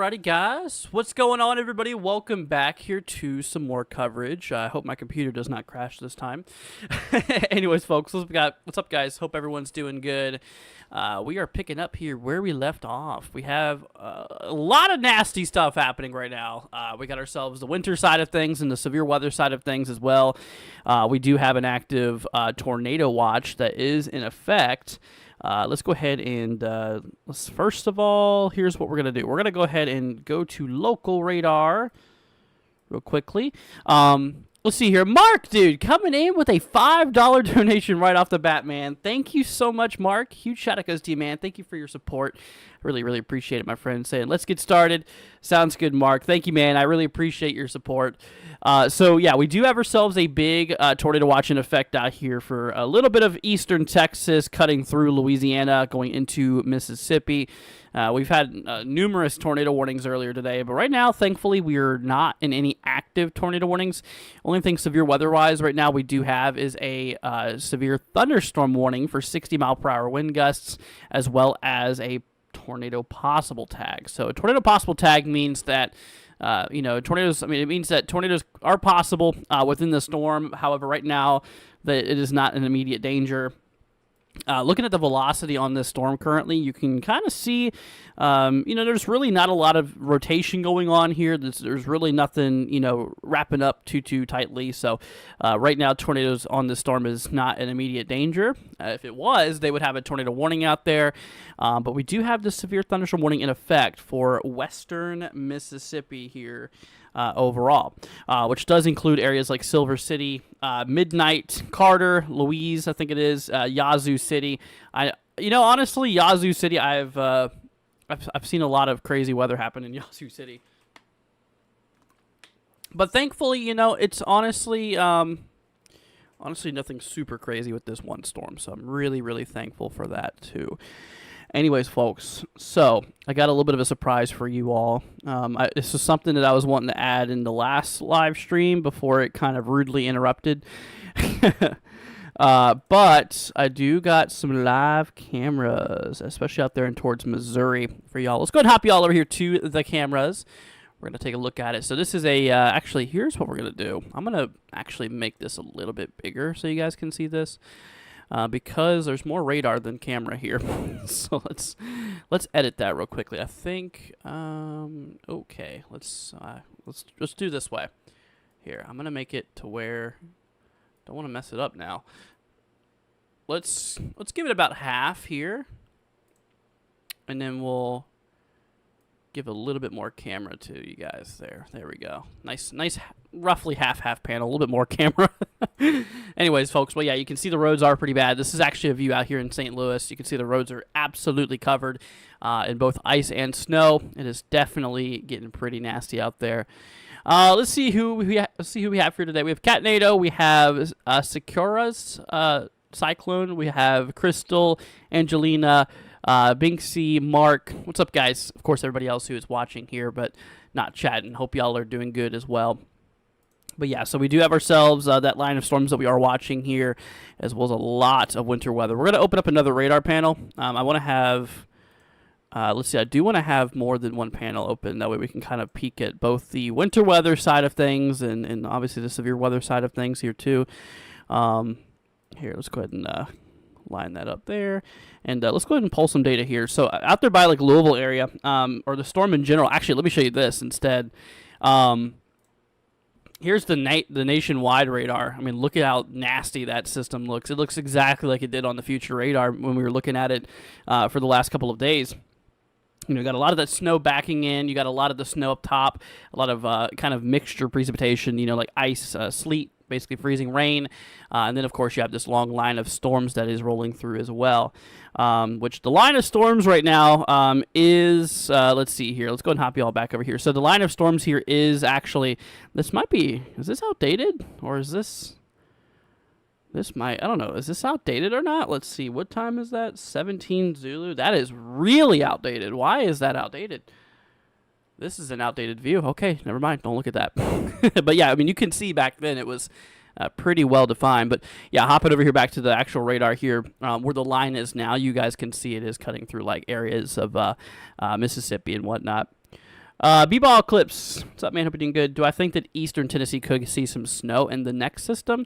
Alrighty, guys, what's going on, everybody? Welcome back here to some more coverage. I hope my computer does not crash this time. Anyways, folks, what's up, guys? Hope everyone's doing good. We are picking up here where we left off. We have a lot of nasty stuff happening right now. We got ourselves the winter side of things and the severe weather side of things as well. We do have an active tornado watch that is in effect. Let's go ahead and first of all, here's what we're going to do. We're going to go ahead and go to local radar real quickly. Let's see here. Mark, dude, coming in with a $5 donation right off the bat, man. Thank you so much, Mark. Huge shout out goes to you, man. Thank you for your support. Really, really appreciate it, my friend. Saying, let's get started. Sounds good, Mark. Thank you, man. I really appreciate your support. So, yeah, we do have ourselves a big tornado watch in effect out here for a little bit of eastern Texas, cutting through Louisiana, going into Mississippi. We've had numerous tornado warnings earlier today, but right now, thankfully, we are not in any active tornado warnings. Only thing severe weather-wise right now we do have is a severe thunderstorm warning for 60-mile-per-hour wind gusts, as well as a tornado possible tag. So a tornado possible tag means that tornadoes. I mean, it means that tornadoes are possible within the storm. However, right now, that it is not an immediate danger. Looking at the velocity on this storm currently, you can kind of see, there's really not a lot of rotation going on here. There's really nothing, wrapping up too tightly. So right now, tornadoes on this storm is not an immediate danger. If it was, they would have a tornado warning out there. But we do have the severe thunderstorm warning in effect for western Mississippi here. Overall, which does include areas like Silver City, Midnight, Carter, Louise, I think it is, Yazoo City. Honestly, Yazoo City, I've seen a lot of crazy weather happen in Yazoo City. But thankfully, it's honestly nothing super crazy with this one storm. So I'm really, really thankful for that too. Anyways, folks, so I got a little bit of a surprise for you all. This is something that I was wanting to add in the last live stream before it kind of rudely interrupted. But I do got some live cameras, especially out there and towards Missouri for y'all. Let's go ahead and hop y'all over here to the cameras. We're going to take a look at it. So this is actually, here's what we're going to do. I'm going to actually make this a little bit bigger so you guys can see this. Because there's more radar than camera here. So let's edit that real quickly. I think okay, let's just do this way. Here, I'm gonna make it to where, don't want to mess it up now. Let's give it about half here, and then we'll give a little bit more camera to you guys there. There we go. Nice roughly half panel, a little bit more camera. Anyways, folks, well, yeah, you can see the roads are pretty bad. This is actually a view out here in St. Louis. You can see the roads are absolutely covered in both ice and snow. It is definitely getting pretty nasty out there. Let's see who we have here today. We have Catnado. We have Sakura's Cyclone. We have Crystal, Angelina, Binksy, Mark. What's up, guys? Of course, everybody else who is watching here, but not chatting. Hope y'all are doing good as well. But yeah, so we do have ourselves that line of storms that we are watching here, as well as a lot of winter weather. We're going to open up another radar panel. I want to have, let's see, I do want to have more than one panel open. That way we can kind of peek at both the winter weather side of things and obviously the severe weather side of things here too. Here, let's go ahead and line that up there. And let's go ahead and pull some data here. So out there by like Louisville area, or the storm in general, actually, let me show you this instead. Here's the nationwide radar. I mean, look at how nasty that system looks. It looks exactly like it did on the future radar when we were looking at it for the last couple of days. You know, you got a lot of that snow backing in. You got a lot of the snow up top, a lot of kind of mixture precipitation, you know, like ice, sleet, basically freezing rain. And then, of course, you have this long line of storms that is rolling through as well, which the line of storms right now is, let's see here. Let's go and hop you all back over here. So the line of storms here is actually, this might be, is this outdated? Or is this might, I don't know, is this outdated or not? Let's see. What time is that? 17 Zulu. That is really outdated. Why is that outdated? This is an outdated view. Okay, never mind. Don't look at that. But yeah, I mean, you can see back then it was pretty well defined. But yeah, hopping over here back to the actual radar here, where the line is now, you guys can see it is cutting through like areas of Mississippi and whatnot. B-Ball Eclipse. What's up, man? Hope you're doing good. Do I think that Eastern Tennessee could see some snow in the next system?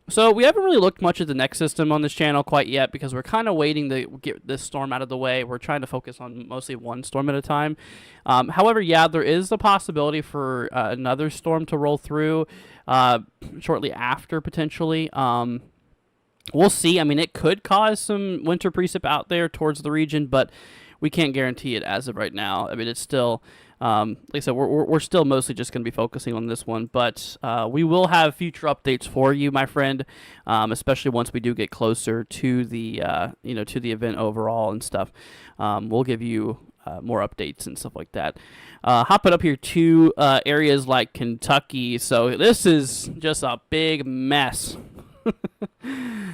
So we haven't really looked much at the next system on this channel quite yet because we're kind of waiting to get this storm out of the way. We're trying to focus on mostly one storm at a time. However, yeah, there is the possibility for another storm to roll through shortly after, potentially. We'll see. I mean, it could cause some winter precip out there towards the region, but we can't guarantee it as of right now. I mean, it's still, like I said, we're still mostly just going to be focusing on this one, but we will have future updates for you, my friend, especially once we do get closer to the, to the event overall and stuff. We'll give you more updates and stuff like that. Hopping up here to areas like Kentucky. So this is just a big mess.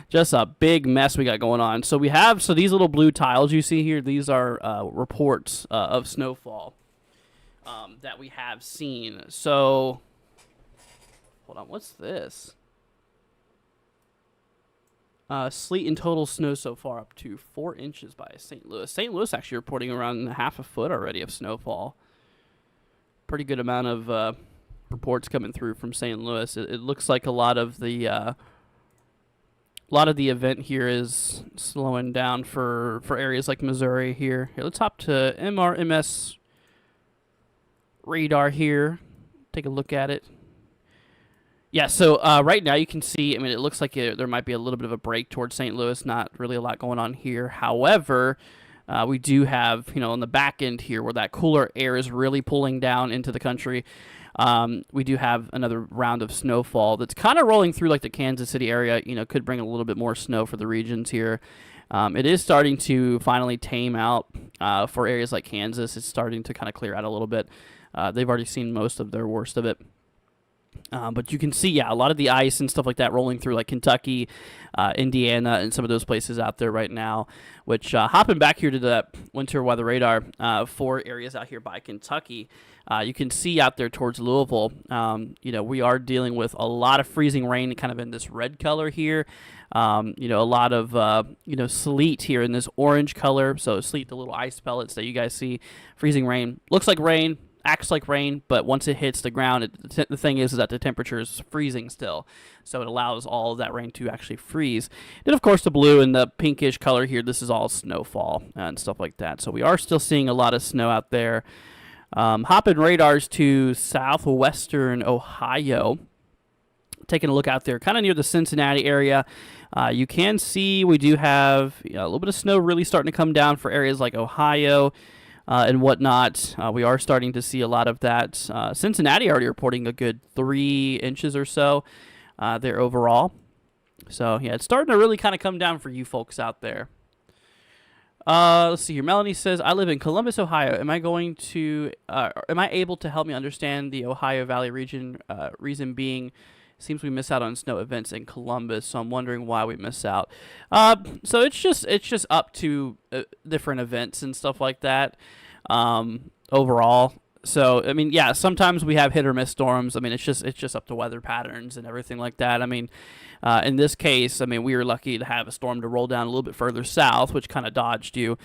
Just a big mess we got going on. So we have, these little blue tiles you see here, these are reports of snowfall that we have seen. So, hold on, what's this? Sleet and total snow so far up to 4 inches by St. Louis. St. Louis actually reporting around half a foot already of snowfall. Pretty good amount of reports coming through from St. Louis. It looks like a lot of the event here is slowing down for areas like Missouri here. Here, let's hop to MRMS radar here. Take a look at it. Yeah, so right now you can see, I mean, it looks like there might be a little bit of a break towards St. Louis. Not really a lot going on here. However, we do have, on the back end here where that cooler air is really pulling down into the country. We do have another round of snowfall that's kind of rolling through like the Kansas City area, could bring a little bit more snow for the regions here. It is starting to finally tame out for areas like Kansas. It's starting to kind of clear out a little bit. They've already seen most of their worst of it. But you can see, yeah, a lot of the ice and stuff like that rolling through like Kentucky, Indiana, and some of those places out there right now, which hopping back here to the winter weather radar for areas out here by Kentucky, you can see out there towards Louisville, we are dealing with a lot of freezing rain kind of in this red color here. A lot of, sleet here in this orange color. So sleet, the little ice pellets that you guys see, freezing rain. Looks like rain. Acts like rain, but once it hits the ground, the thing is that the temperature is freezing still, so it allows all of that rain to actually freeze. Then, of course, the blue and the pinkish color here, this is all snowfall and stuff like that. So we are still seeing a lot of snow out there. Hopping radars to southwestern Ohio. Taking a look out there, kind of near the Cincinnati area. You can see we do have a little bit of snow really starting to come down for areas like Ohio. And whatnot. We are starting to see a lot of that. Cincinnati already reporting a good 3 inches or so. there overall. So yeah, it's starting to really kind of come down for you folks out there. Let's see here. Melanie says, I live in Columbus, Ohio. Am I able to help me understand the Ohio Valley region? Reason being, seems we miss out on snow events in Columbus, so I'm wondering why we miss out. So it's just up to different events and stuff like that. Overall. So I mean, yeah, sometimes we have hit or miss storms. I mean, it's just up to weather patterns and everything like that. I mean, in this case, I mean, we were lucky to have a storm to roll down a little bit further south, which kind of dodged you.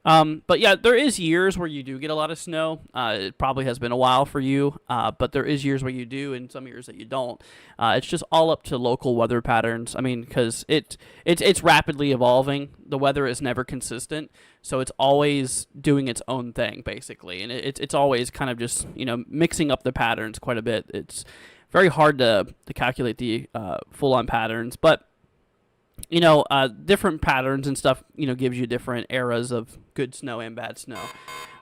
But yeah, there is years where you do get a lot of snow. It probably has been a while for you, but there is years where you do, and some years that you don't. It's just all up to local weather patterns. I mean, because it's rapidly evolving. The weather is never consistent, so it's always doing its own thing basically, and it's always kind of just mixing up the patterns quite a bit. It's very hard to calculate the full-on patterns, but different patterns and stuff, gives you different eras of good snow and bad snow.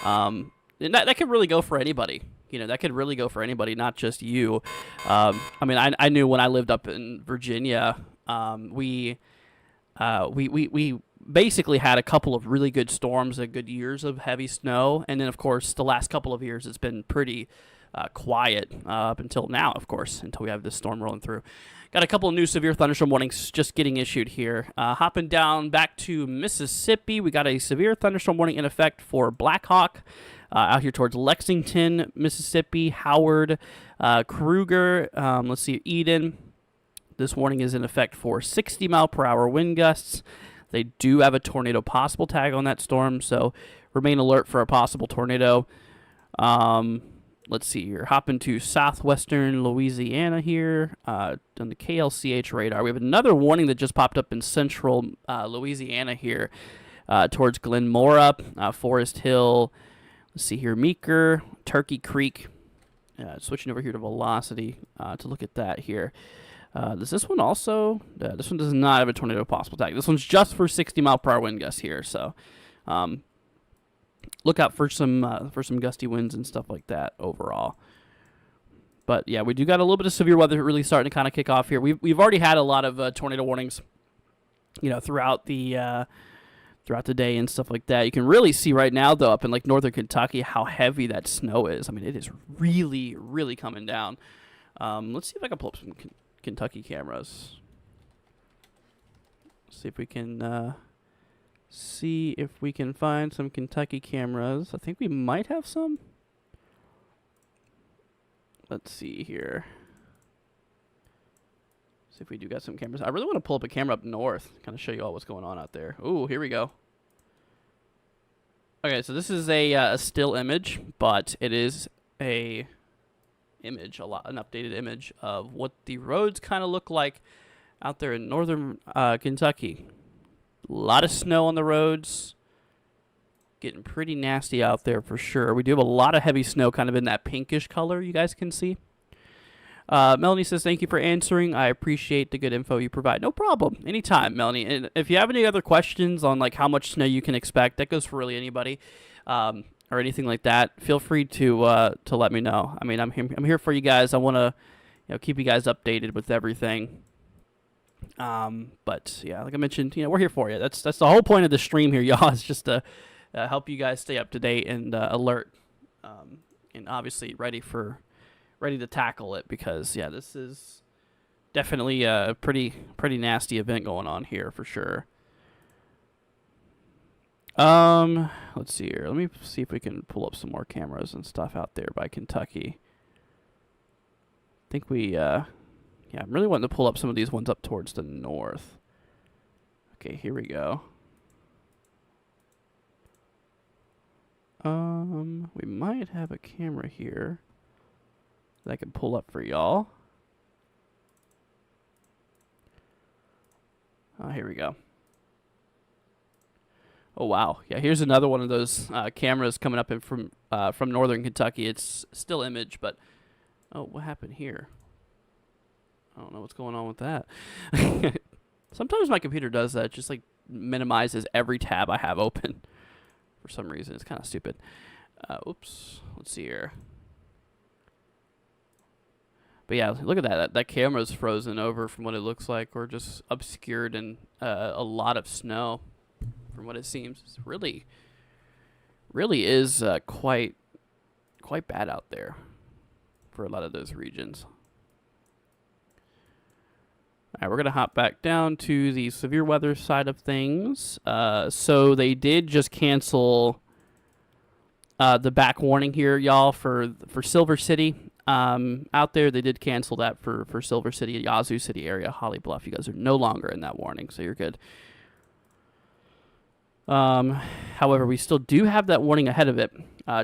And that could really go for anybody. That could really go for anybody, not just you. I mean, I knew when I lived up in Virginia, we basically had a couple of really good storms and good years of heavy snow. And then, of course, the last couple of years, it's been pretty quiet up until now, of course, until we have this storm rolling through. Got a couple of new severe thunderstorm warnings just getting issued here. Hopping down back to Mississippi, we got a severe thunderstorm warning in effect for Black Hawk out here towards Lexington, Mississippi, Howard, Kruger, let's see, Eden. This warning is in effect for 60-mile-per-hour wind gusts. They do have a tornado possible tag on that storm, so remain alert for a possible tornado. Let's see here. Hopping to southwestern Louisiana here on the KLCH radar. We have another warning that just popped up in central Louisiana here towards Glenmora, Forest Hill. Let's see here. Meeker, Turkey Creek. Switching over here to Velocity to look at that here. Does this one also? This one does not have a tornado possible tag. This one's just for 60-mile-per-hour wind gusts here. So look out for some gusty winds and stuff like that overall. But yeah, we do got a little bit of severe weather really starting to kind of kick off here. We've already had a lot of tornado warnings, throughout the day and stuff like that. You can really see right now though up in like northern Kentucky how heavy that snow is. I mean, it is really, really coming down. Let's see if I can pull up some Kentucky cameras. See if we can. See if we can find some Kentucky cameras. I think we might have some. Let's see here. See if we do got some cameras. I really want to pull up a camera up north, kind of show you all what's going on out there. Ooh, here we go. Okay, so this is a still image, but it is an updated image of what the roads kind of look like out there in northern Kentucky. A lot of snow on the roads. Getting pretty nasty out there for sure. We do have a lot of heavy snow kind of in that pinkish color you guys can see. Melanie says, thank you for answering. I appreciate the good info you provide. No problem. Anytime, Melanie. And if you have any other questions on like how much snow you can expect, that goes for really anybody, or anything like that, feel free to let me know. I mean, I'm here for you guys. I want to keep you guys updated with everything. But yeah, like I mentioned, we're here for you. That's the whole point of the stream here, y'all, is just to help you guys stay up to date and alert, and obviously ready to tackle it, because yeah, this is definitely a pretty nasty event going on here for sure. Let's see here. Let me see if we can pull up some more cameras and stuff out there by Kentucky. I think we yeah, I'm really wanting to pull up some of these ones up towards the north. Okay, here we go. We might have a camera here that I can pull up for y'all. Here we go. Oh wow, yeah. Here's another one of those cameras coming up in from northern Kentucky. It's still image, but oh, what happened here? I don't know what's going on with that. Sometimes my computer does that. It just like minimizes every tab I have open for some reason. It's kind of stupid. Oops. Let's see here. But yeah, look at that. That camera's frozen over from what it looks like, or just obscured in a lot of snow, from what it seems. It's really is quite bad out there for a lot of those regions. All right, we're gonna hop back down to the severe weather side of things. So they did just cancel the back warning here, y'all, for Silver City. Out there, they did cancel that for Silver City, Yazoo City area, Holly Bluff. You guys are no longer in that warning, so you're good. However, we still do have that warning ahead of it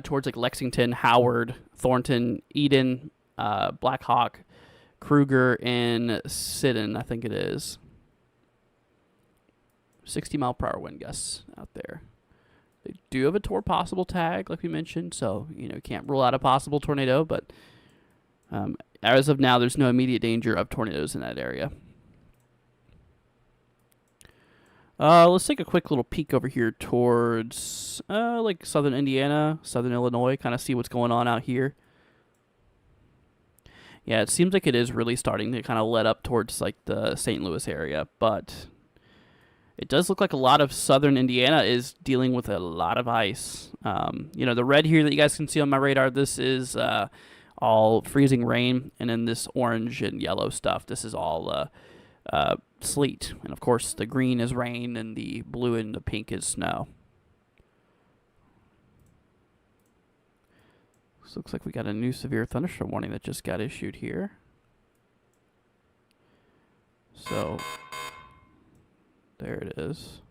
towards like Lexington, Howard, Thornton, Eden, Black Hawk, Kruger, and Sidon, I think it is. 60-mile-per-hour wind gusts out there. They do have a possible tag, like we mentioned, so can't rule out a possible tornado, but as of now, there's no immediate danger of tornadoes in that area. Let's take a quick little peek over here towards like southern Indiana, southern Illinois, kind of see what's going on out here. Yeah, it seems like it is really starting to kind of let up towards like the St. Louis area, but it does look like a lot of southern Indiana is dealing with a lot of ice. The red here that you guys can see on my radar, this is all freezing rain, and then this orange and yellow stuff, this is all sleet. And of course, the green is rain, and the blue and the pink is snow. This looks like we got a new severe thunderstorm warning that just got issued here. So there it is.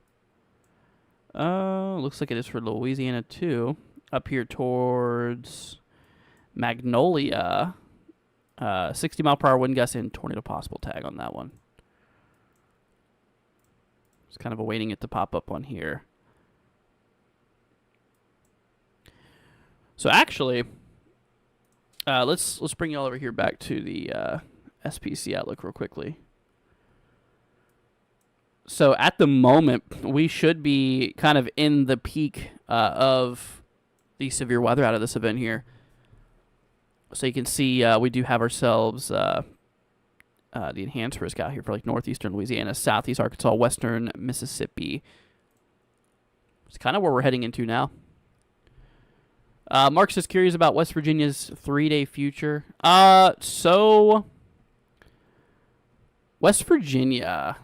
Looks like it is for Louisiana too. Up here towards Magnolia. 60-mile-per-hour wind gust and tornado possible tag on that one. Just kind of awaiting it to pop up on here. So actually, let's bring y'all over here back to the SPC outlook real quickly. So at the moment, we should be kind of in the peak of the severe weather out of this event here. So you can see we do have ourselves the enhanced risk out here for like northeastern Louisiana, southeast Arkansas, western Mississippi. It's kind of where we're heading into now. Mark's just curious about West Virginia's 3-day future. So West Virginia,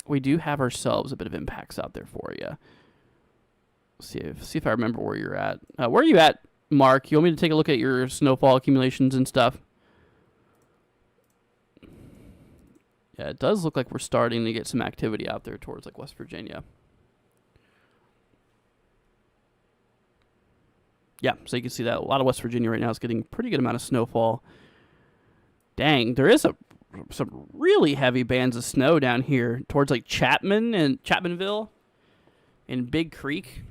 we do have ourselves a bit of impacts out there for you. See if I remember where you're at. Where are you at, Mark? You want me to take a look at your snowfall accumulations and stuff? Yeah, it does look like we're starting to get some activity out there towards like West Virginia. Yeah, so you can see that a lot of West Virginia right now is getting a pretty good amount of snowfall. Dang, there is some really heavy bands of snow down here towards like Chapman and Chapmanville and Big Creek.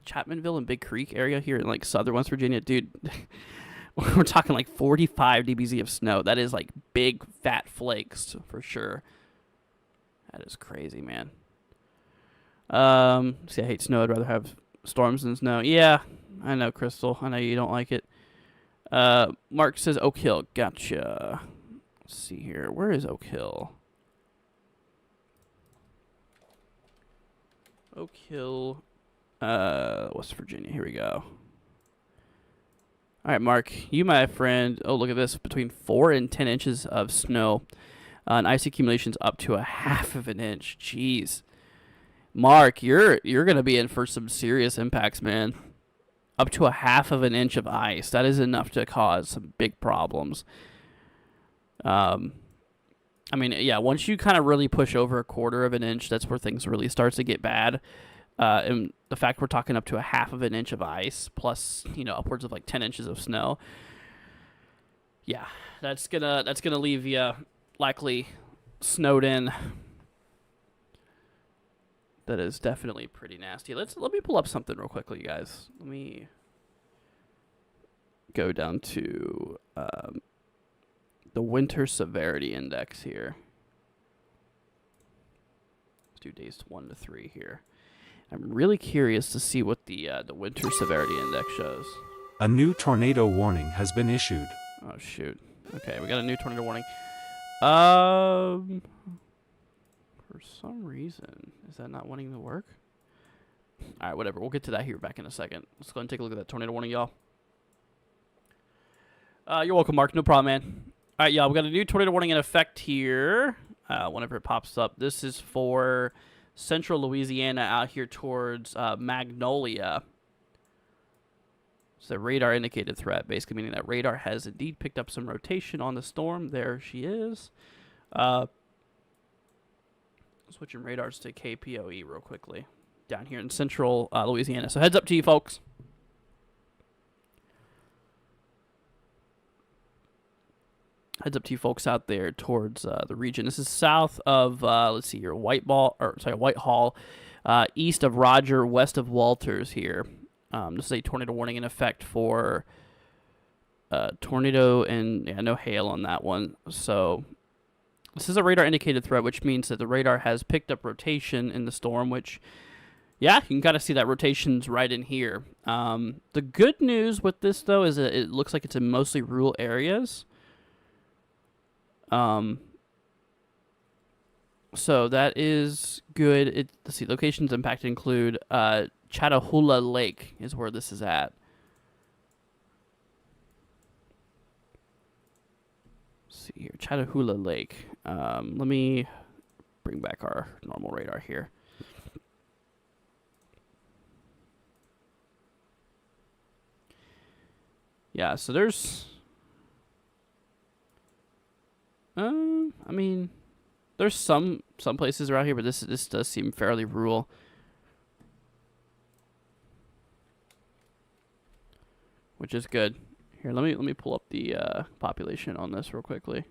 Chapmanville and Big Creek area here in like southern West Virginia. Dude, we're talking like 45 dBz of snow. That is like big fat flakes for sure. That is crazy, man. See, I hate snow. I'd rather have storms than snow. Yeah, I know, Crystal. I know you don't like it. Mark says Oak Hill. Gotcha. Let's see here. Where is Oak Hill? Oak Hill, West Virginia. Here we go. All right, Mark, you, my friend. Oh, look at this. Between 4 and 10 inches of snow. And ice accumulations up to 1/2 of an inch. Jeez. Mark, you're going to be in for some serious impacts, man. Up to 1/2 of an inch of ice. That is enough to cause some big problems. I mean, yeah, once you kind of really push over 1/4 of an inch, that's where things really starts to get bad. And the fact we're talking up to 1/2 of an inch of ice plus, upwards of like 10 inches of snow. Yeah, that's gonna leave you likely snowed in. That is definitely pretty nasty. Let me pull up something real quickly, guys. Let me go down to the winter severity index here. Let's do days 1 to 3 here. I'm really curious to see what the winter severity index shows. A new tornado warning has been issued. Oh, shoot. Okay, we got a new tornado warning. For some reason, is that not wanting to work? All right, whatever. We'll get to that here back in a second. Let's go and take a look at that tornado warning, y'all. You're welcome, Mark. No problem, man. All right, y'all. We got a new tornado warning in effect here. Whenever it pops up, this is for central Louisiana out here towards Magnolia. It's a radar indicated threat, basically meaning that radar has indeed picked up some rotation on the storm. There she is. Switching radars to KPOE real quickly down here in central Louisiana. So heads up to you, folks. Heads up to you folks out there towards the region. This is south of, let's see here, Whitehall, east of Roger, west of Walters here. This is a tornado warning in effect for tornado and no hail on that one. So this is a radar indicated threat, which means that the radar has picked up rotation in the storm, which, yeah, you can kind of see that rotation's right in here. The good news with this, though, is that it looks like it's in mostly rural areas. So that is good. Let's see, locations impacted include Chattahoola Lake is where this is at. Let's see here, Chattahoola Lake. Let me bring back our normal radar here. Yeah, so there's I mean, there's some places around here, but this does seem fairly rural. Which is good. Here, let me pull up the population on this real quickly.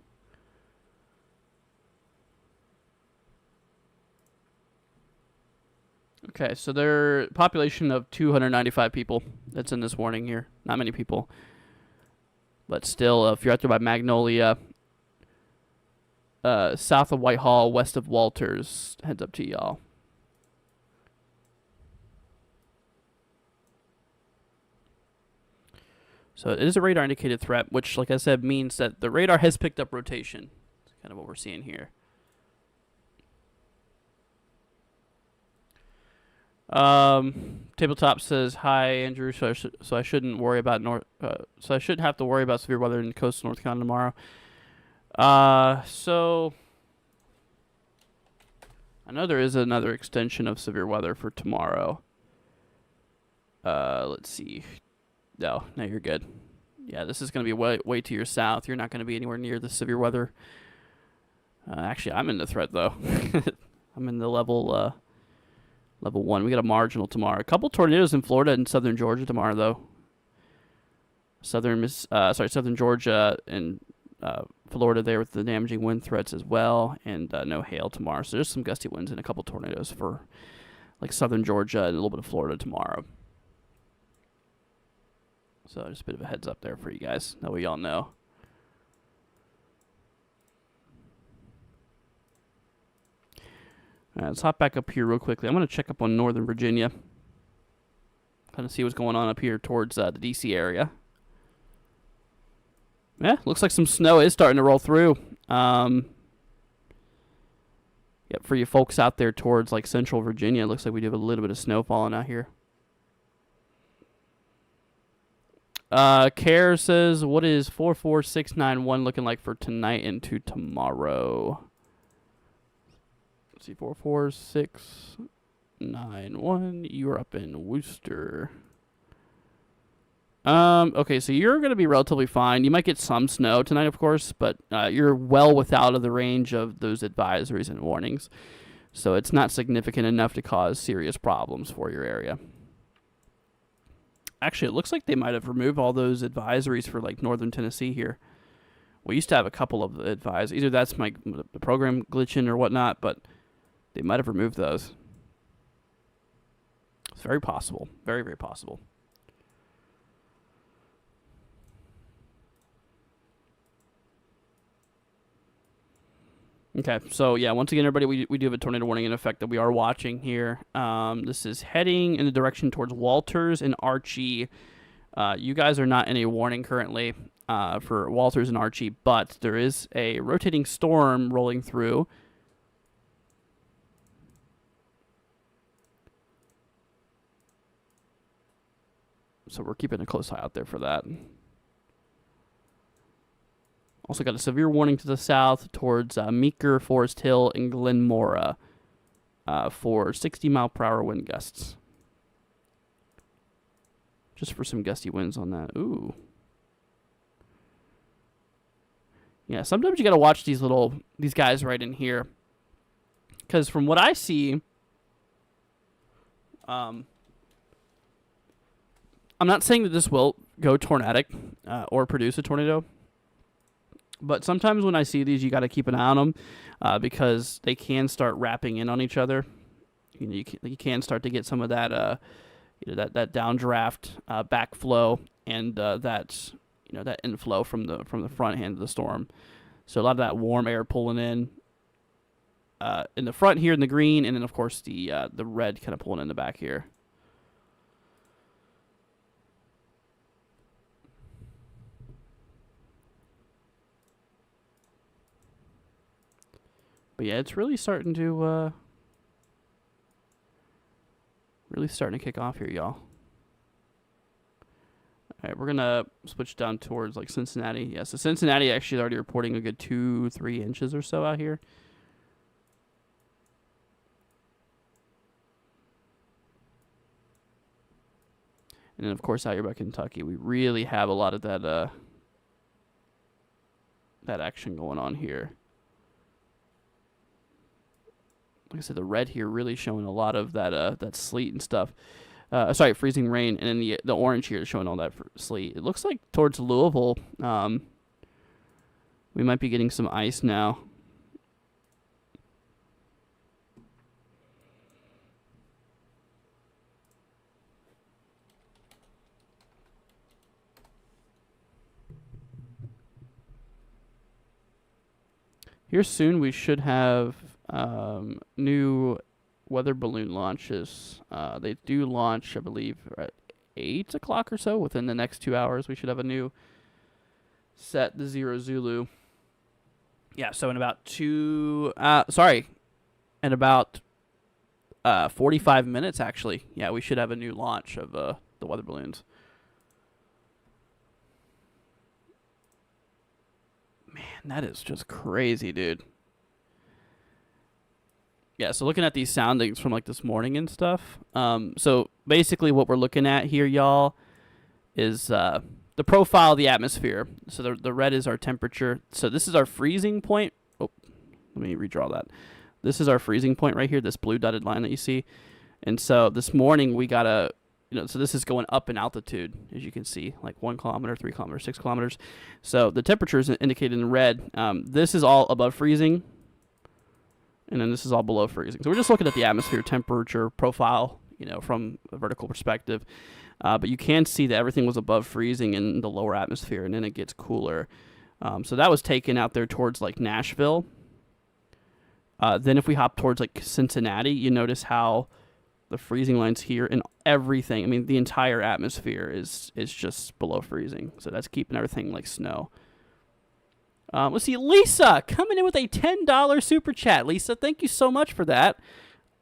Okay, so their population of 295 people that's in this warning here. Not many people. But still, if you're out there by Magnolia, south of Whitehall, west of Walters, heads up to y'all. So it is a radar indicated threat, which, like I said, means that the radar has picked up rotation. That's kind of what we're seeing here. Tabletop says, "Hi Andrew. So I shouldn't worry about So I shouldn't have to worry about severe weather in coastal North Carolina tomorrow." So I know there is another extension of severe weather for tomorrow. Let's see. No, you're good. Yeah, this is going to be way to your south. You're not going to be anywhere near the severe weather. Actually, I'm in the threat, though. I'm in the level 1. We got a marginal tomorrow. A couple tornadoes in Florida and southern Georgia tomorrow, though. Southern Georgia and Florida there with the damaging wind threats as well, and no hail tomorrow. So there's some gusty winds and a couple tornadoes for like southern Georgia and a little bit of Florida tomorrow. So just a bit of a heads up there for you guys. That way y'all know. All right, let's hop back up here real quickly. I'm going to check up on Northern Virginia. Kind of see what's going on up here towards the D.C. area. Yeah, looks like some snow is starting to roll through. Yep, for you folks out there towards like central Virginia, it looks like we do have a little bit of snow falling out here. Care says, what is 44691 looking like for tonight into tomorrow? Let's see, 44691. You're up in Worcester. Okay, so you're going to be relatively fine. You might get some snow tonight, of course, but you're well without of the range of those advisories and warnings. So it's not significant enough to cause serious problems for your area. Actually, it looks like they might have removed all those advisories for like northern Tennessee here. We used to have a couple of advisories. Either that's the program glitching or whatnot, but they might have removed those. It's very possible. Very, very possible. Okay, so yeah, once again, everybody, we do have a tornado warning in effect that we are watching here. This is heading in the direction towards Walters and Archie You guys are not in a warning currently for Walters and Archie, but there is a rotating storm rolling through. So we're keeping a close eye out there for that. Also got a severe warning to the south towards Meeker, Forest Hill, and Glenmora for 60-mile-per-hour wind gusts. Just for some gusty winds on that. Ooh. Yeah, sometimes you got to watch these guys right in here. Because from what I see, I'm not saying that this will go tornadic or produce a tornado. But sometimes when I see these, you got to keep an eye on them because they can start wrapping in on each other. You know, you can start to get some of that, that downdraft backflow and that inflow from the front hand of the storm. So a lot of that warm air pulling in the front here in the green, and then of course the red kind of pulling in the back here. But yeah, it's really starting to kick off here, y'all. All right, we're gonna switch down towards like Cincinnati. Yeah, so Cincinnati actually is already reporting a good 2-3 inches or so out here. And then of course out here by Kentucky, we really have a lot of that action going on here. Like I said, the red here really showing a lot of that sleet and stuff. Freezing rain, and then the orange here is showing all that sleet. It looks like towards Louisville, we might be getting some ice now. Here soon we should have new weather balloon launches. They do launch, I believe, at 8 o'clock or so. Within the next 2 hours, we should have a new set, the Zero Zulu. Yeah, so in about 45 minutes, actually. Yeah, we should have a new launch of the weather balloons. Man, that is just crazy, dude. Yeah, so looking at these soundings from like this morning and stuff. So basically what we're looking at here, y'all, is the profile of the atmosphere. So the red is our temperature. So this is our freezing point. Oh, let me redraw that. This is our freezing point right here, this blue dotted line that you see. And so this morning we got so this is going up in altitude, as you can see, like 1 kilometer, 3 kilometers, 6 kilometers. So the temperature is indicated in red. This is all above freezing. And then this is all below freezing. So we're just looking at the atmosphere temperature profile, from a vertical perspective. But you can see that everything was above freezing in the lower atmosphere, and then it gets cooler. So that was taken out there towards like Nashville. Then if we hop towards like Cincinnati, you notice how the freezing line's here and everything. I mean, the entire atmosphere is just below freezing. So that's keeping everything like snow. Let's see, Lisa coming in with a $10 super chat. Lisa, thank you so much for that.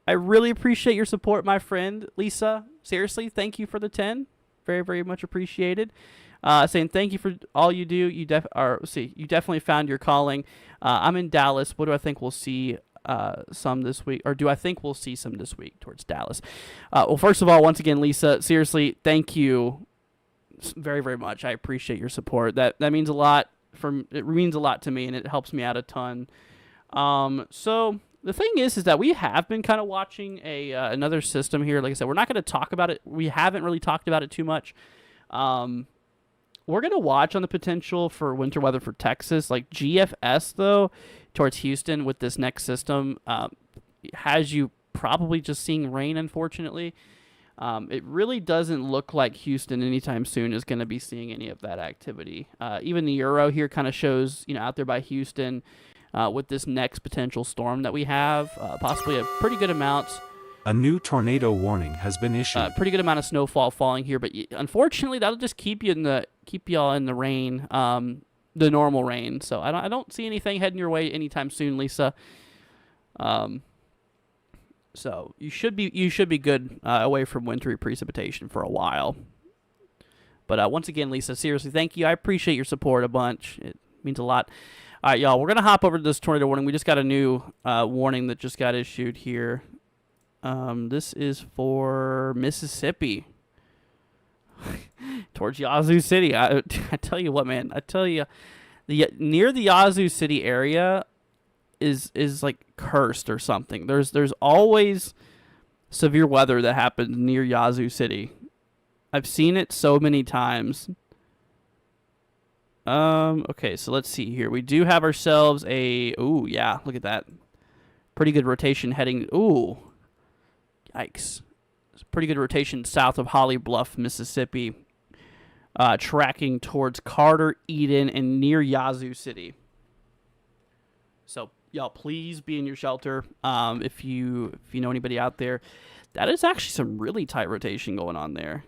I really appreciate your support, my friend. Lisa, seriously, thank you for the 10. Very, very much appreciated. Saying thank you for all you do. You definitely found your calling. I'm in Dallas. What do I think we'll see some this week? Or do I think we'll see some this week towards Dallas? Well, first of all, once again, Lisa, seriously, thank you very, very much. I appreciate your support. That means a lot. It means a lot to me, and it helps me out a ton. So the thing is that we have been kind of watching another system here. Like I said, we're not going to talk about it. We haven't really talked about it too much. We're going to watch on the potential for winter weather for Texas. Like GFS, though, towards Houston with this next system has you probably just seeing rain, unfortunately. It really doesn't look like Houston anytime soon is going to be seeing any of that activity. Even the Euro here kind of shows, out there by Houston with this next potential storm that we have, possibly a pretty good amount A new tornado warning has been issued. Pretty good amount of snowfall falling here, but unfortunately, that'll just keep y'all in the rain, the normal rain. So I don't see anything heading your way anytime soon, Lisa. So you should be good away from wintry precipitation for a while. But once again, Lisa, seriously, thank you. I appreciate your support a bunch. It means a lot. All right, y'all, we're gonna hop over to this tornado warning. We just got a new warning that just got issued here. This is for Mississippi, towards Yazoo City. I tell you what, man. I tell you, near the Yazoo City area is like cursed or something. There's always severe weather that happens near Yazoo City. I've seen it so many times. Okay, so let's see here. We do have ourselves ooh, yeah, look at that. Pretty good rotation heading. Ooh. Yikes. It's a pretty good rotation south of Holly Bluff, Mississippi, tracking towards Carter, Eden, and near Yazoo City. So, y'all, please be in your shelter if you know anybody out there. That is actually some really tight rotation going on there.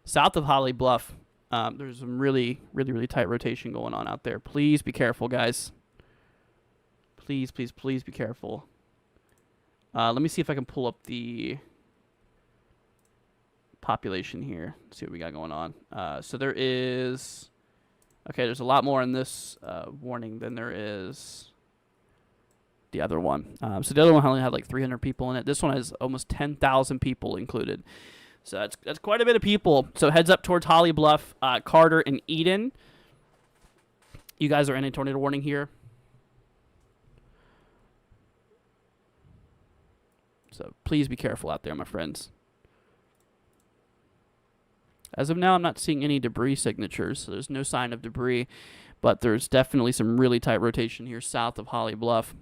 South of Holly Bluff, there's some really, really, really tight rotation going on out there. Please be careful, guys. Please, please, please be careful. Let me see if I can pull up the population here. See what we got going on. So there is... Okay, there's a lot more in this warning than there is the other one. So the other one only had like 300 people in it. This one has almost 10,000 people included. So that's quite a bit of people. So heads up towards Holly Bluff, Carter, and Eden. You guys are in a tornado warning here. So please be careful out there, my friends. As of now, I'm not seeing any debris signatures, so there's no sign of debris. But there's definitely some really tight rotation here south of Holly Bluff.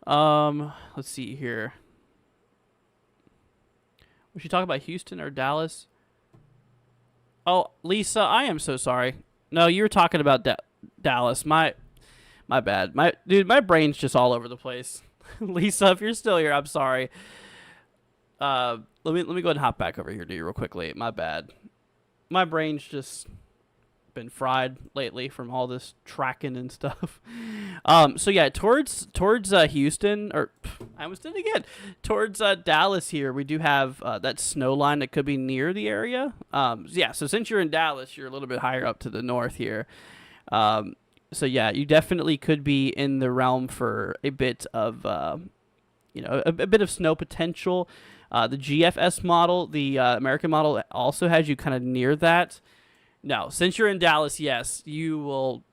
Let's see here. Was she talking about Houston or Dallas? Oh, Lisa, I am so sorry. No, you were talking about Dallas. My bad. My brain's just all over the place. Lisa, if you're still here, I'm sorry. Let me go ahead and hop back over here to you real quickly. My bad. My brain's just been fried lately from all this tracking and stuff. So yeah, towards Houston, or I almost did it again. Towards Dallas here, we do have that snow line that could be near the area. Yeah, so since you're in Dallas, you're a little bit higher up to the north here. So yeah, you definitely could be in the realm for a bit of, a bit of snow potential. The GFS model, the American model, also has you kind of near that. Now, since you're in Dallas, yes, you will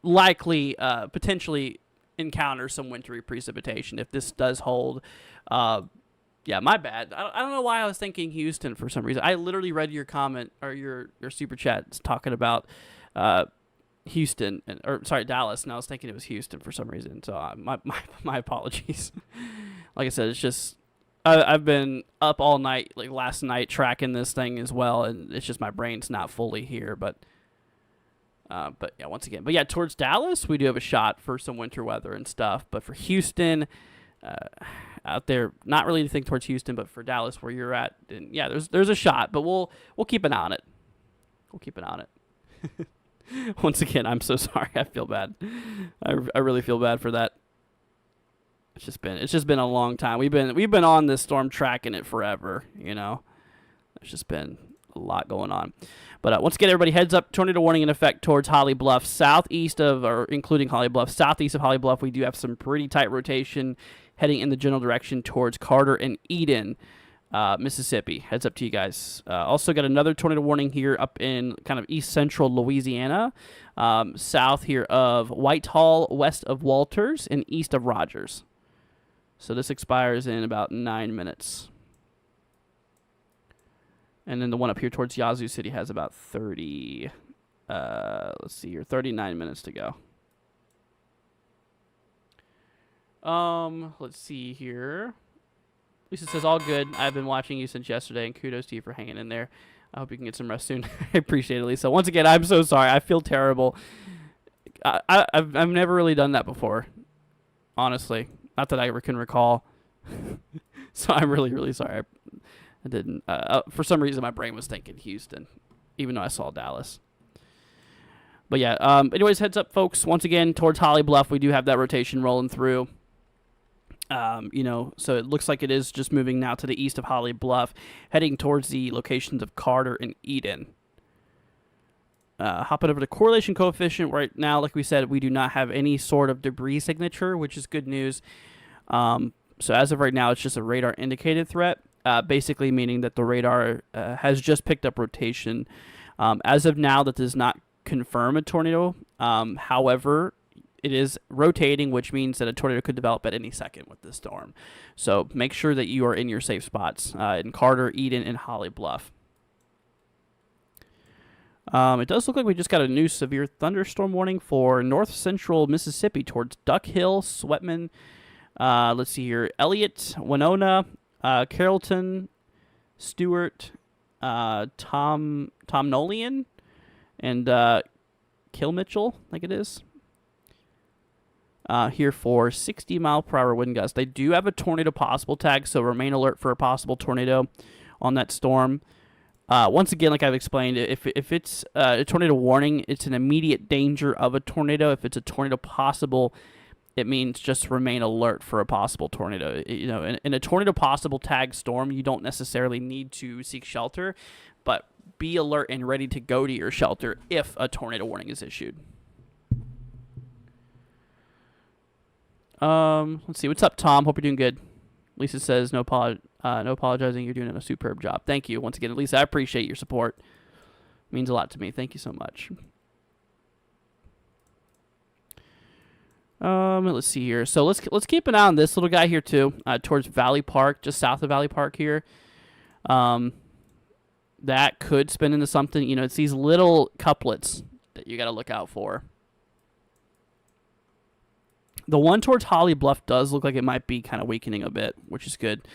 likely potentially encounter some wintry precipitation if this does hold. Yeah, my bad. I don't know why I was thinking Houston for some reason. I literally read your comment or your super chat talking about Houston, Dallas, and I was thinking it was Houston for some reason. So my apologies. Like I said, it's just I've been up all night, like last night, tracking this thing as well, and it's just my brain's not fully here. But yeah, once again, towards Dallas, we do have a shot for some winter weather and stuff. But for Houston, out there, not really to think towards Houston, but for Dallas, where you're at, and yeah, there's a shot, but we'll keep an eye on it. We'll keep an eye on it. Once again, I'm so sorry. I feel bad. I really feel bad for that. It's just been a long time. We've been on this storm tracking it forever, you know. There's just been a lot going on. But once again, everybody, heads up, tornado warning in effect towards Holly Bluff, including Holly Bluff, southeast of Holly Bluff. We do have some pretty tight rotation heading in the general direction towards Carter and Eden, Mississippi. Heads up to you guys. Also got another tornado warning here up in kind of east central Louisiana, south here of Whitehall, west of Walters, and east of Rogers. So this expires in about 9 minutes. And then the one up here towards Yazoo City has about 39 minutes to go. Let's see here. Lisa says, all good. I've been watching you since yesterday, and kudos to you for hanging in there. I hope you can get some rest soon. I appreciate it, Lisa. Once again, I'm so sorry. I feel terrible. I've never really done that before. honestly. Not that I ever can recall. So I'm really, really sorry. I didn't. For some reason, my brain was thinking Houston, even though I saw Dallas. But yeah, anyways, heads up, folks. Once again, towards Holly Bluff, we do have that rotation rolling through. So it looks like it is just moving now to the east of Holly Bluff, heading towards the locations of Carter and Eden. Hopping over to correlation coefficient right now, like we said, we do not have any sort of debris signature, which is good news. So as of right now, it's just a radar indicated threat, basically meaning that the radar has just picked up rotation. As of now, that does not confirm a tornado. However, it is rotating, which means that a tornado could develop at any second with this storm. So make sure that you are in your safe spots in Carter, Eden, and Holly Bluff. It does look like we just got a new severe thunderstorm warning for north central Mississippi towards Duck Hill, Sweatman. Let's see here. Elliott, Winona, Carrollton, Stewart, Tom Nolian, and Kilmitchell, I think it is. Here for 60-mile-per-hour wind gusts. They do have a tornado possible tag, so remain alert for a possible tornado on that storm. Once again, like I've explained, if it's a tornado warning, it's an immediate danger of a tornado. If it's a tornado possible, it means just remain alert for a possible tornado. In a tornado possible tag storm, you don't necessarily need to seek shelter, but be alert and ready to go to your shelter if a tornado warning is issued. Let's see. What's up, Tom? Hope you're doing good. Lisa says no apologizing. You're doing a superb job. Thank you once again, Lisa. I appreciate your support. It means a lot to me. Thank you so much. Let's see here. So let's keep an eye on this little guy here too, towards Valley Park, just south of Valley Park here. That could spin into something. It's these little couplets that you got to look out for. The one towards Holly Bluff does look like it might be kind of weakening a bit, which is good.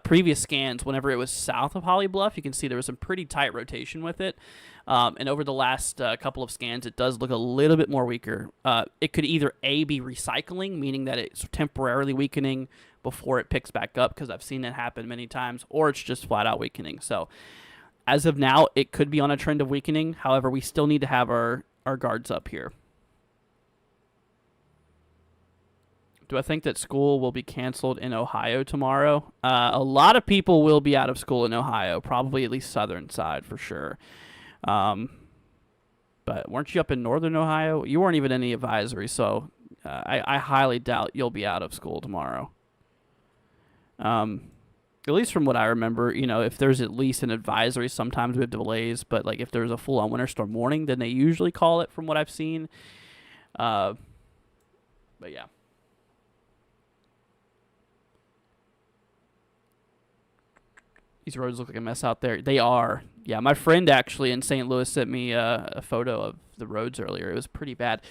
Previous scans, whenever it was south of Holly Bluff, you can see there was some pretty tight rotation with it. And over the last couple of scans, it does look a little bit more weaker. It could either A, be recycling, meaning that it's temporarily weakening before it picks back up, because I've seen that happen many times, or it's just flat out weakening. So as of now, it could be on a trend of weakening. However, we still need to have our guards up here. Do I think that school will be canceled in Ohio tomorrow? A lot of people will be out of school in Ohio, probably at least southern side for sure. But weren't you up in northern Ohio? You weren't even in any advisory, so I highly doubt you'll be out of school tomorrow. At least from what I remember, if there's at least an advisory, sometimes we have delays, but like if there's a full-on winter storm warning, then they usually call it from what I've seen. But yeah. These roads look like a mess out there. They are. Yeah, my friend actually in St. Louis sent me a photo of the roads earlier. It was pretty bad.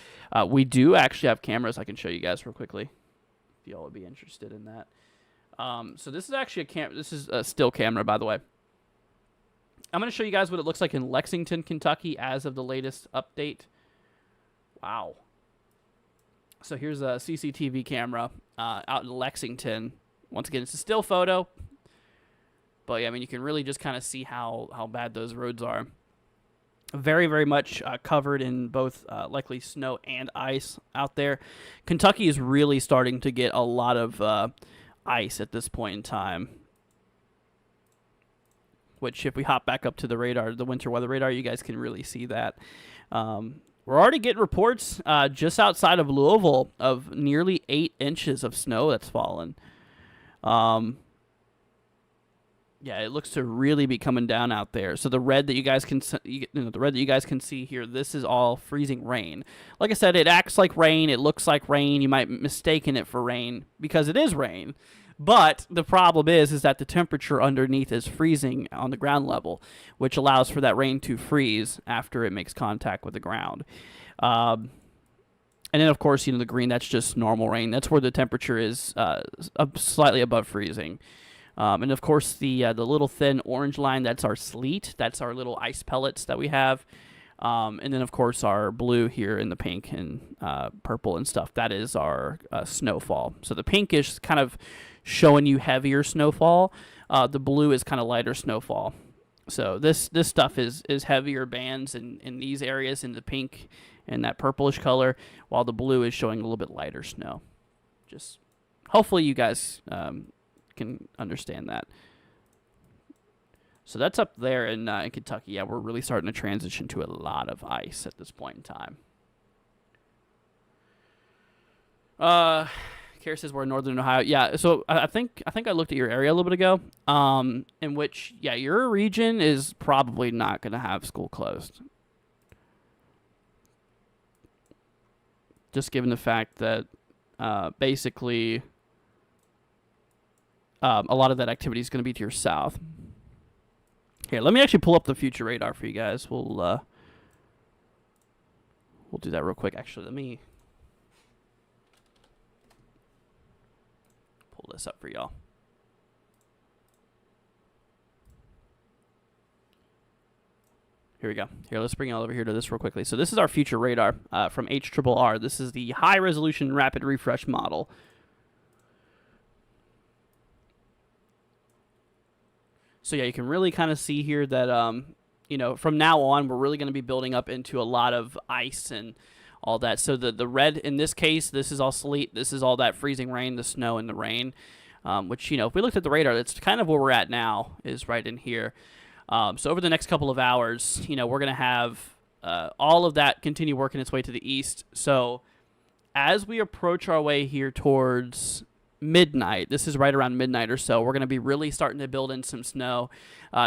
We do actually have cameras I can show you guys real quickly, if y'all would be interested in that. So this is actually this is a still camera, by the way. I'm going to show you guys what it looks like in Lexington, Kentucky as of the latest update. Wow. So here's a CCTV camera out in Lexington. Once again, it's a still photo. But yeah, I mean, you can really just kind of see how bad those roads are. Very, very much covered in both likely snow and ice out there. Kentucky is really starting to get a lot of ice at this point in time. Which, if we hop back up to the radar, the winter weather radar, you guys can really see that. We're already getting reports just outside of Louisville of nearly 8 inches of snow that's fallen. Yeah, it looks to really be coming down out there. So the red that you guys can see here, this is all freezing rain. Like I said, it acts like rain. It looks like rain. You might mistaken it for rain because it is rain. But the problem is that the temperature underneath is freezing on the ground level, which allows for that rain to freeze after it makes contact with the ground. And then, of course, the green, that's just normal rain. That's where the temperature is slightly above freezing. And of course, the little thin orange line, that's our sleet. That's our little ice pellets that we have. And then, of course, our blue here in the pink and purple and stuff, that is our snowfall. So the pink is kind of showing you heavier snowfall. The blue is kind of lighter snowfall. So this stuff is heavier bands in these areas in the pink and that purplish color, while the blue is showing a little bit lighter snow. Just hopefully you guys can understand that. So that's up there in Kentucky. Yeah, we're really starting to transition to a lot of ice at this point in time. Kara says we're in northern Ohio. Yeah, so I think I looked at your area a little bit ago, in which, yeah, your region is probably not going to have school closed. Just given the fact that basically a lot of that activity is going to be to your south. Here, let me actually pull up the future radar for you guys. We'll do that real quick. Actually, let me pull this up for y'all. Here we go. Here, let's bring it all over here to this real quickly. So this is our future radar from HRRR. This is the high resolution rapid refresh model. So yeah, you can really kind of see here that, from now on, we're really going to be building up into a lot of ice and all that. So the red, in this case, this is all sleet. This is all that freezing rain, the snow and the rain, which, if we looked at the radar, that's kind of where we're at now, is right in here. So over the next couple of hours, we're going to have all of that continue working its way to the east. So as we approach our way here towards midnight, this is right around midnight or so, we're going to be really starting to build in some snow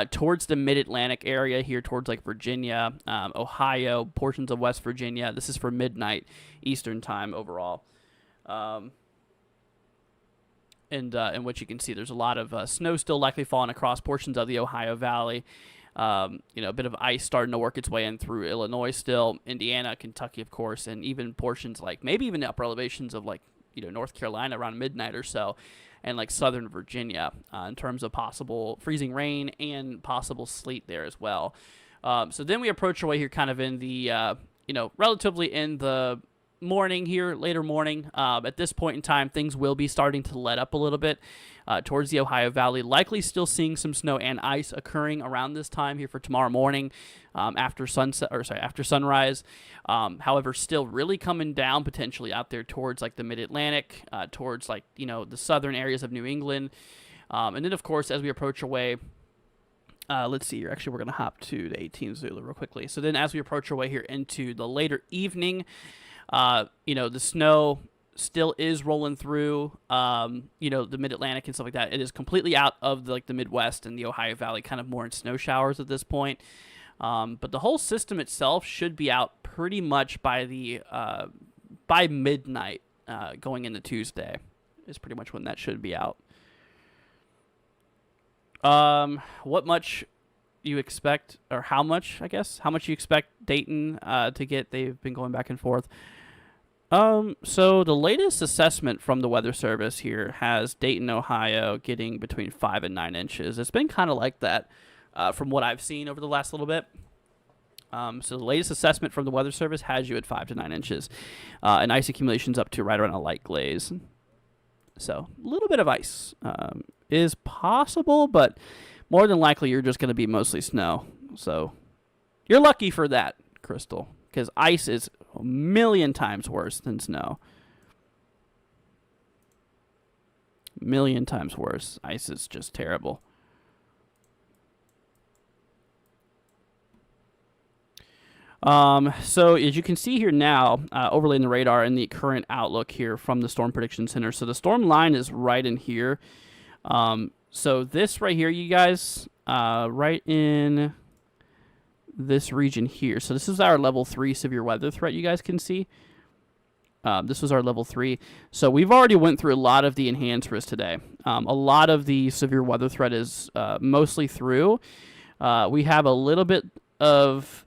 towards the mid-Atlantic area here, towards like Virginia, Ohio, portions of West Virginia. This is for midnight Eastern time overall. In which you can see there's a lot of snow still likely falling across portions of the Ohio Valley. A bit of ice starting to work its way in through Illinois still, Indiana, Kentucky, of course, and even portions like maybe even the upper elevations of like North Carolina around midnight or so, and like southern Virginia in terms of possible freezing rain and possible sleet there as well. So then we approach our way here kind of in the, relatively in the morning here, later morning. At this point in time, things will be starting to let up a little bit towards the Ohio Valley, likely still seeing some snow and ice occurring around this time here for tomorrow morning after sunrise. However, still really coming down potentially out there towards like the mid-Atlantic, towards like, the southern areas of New England. And then, of course, as we approach our way, let's see here. Actually, we're going to hop to the 18 Zulu real quickly. So then as we approach our way here into the later evening, the snow still is rolling through, the mid-Atlantic and stuff like that. It is completely out of the Midwest and the Ohio Valley, kind of more in snow showers at this point. But the whole system itself should be out pretty much by midnight, going into Tuesday is pretty much when that should be out. What much you expect, or how much you expect Dayton to get? They've been going back and forth. So the latest assessment from the Weather Service here has Dayton, Ohio getting between 5 and 9 inches. It's been kind of like that from what I've seen over the last little bit. So the latest assessment from the Weather Service has you at 5 to 9 inches. And ice accumulation's up to right around a light glaze. So a little bit of ice is possible, but more than likely you're just going to be mostly snow. So you're lucky for that, Crystal, because ice is a million times worse than snow. Million times worse. Ice is just terrible. So as you can see here now, overlaying the radar and the current outlook here from the Storm Prediction Center. So the storm line is right in here. So this right here, you guys, right in this region here. So this is our level 3 severe weather threat, you guys can see. This was our level 3. So we've already went through a lot of the enhanced risk today. A lot of the severe weather threat is mostly through. We have a little bit of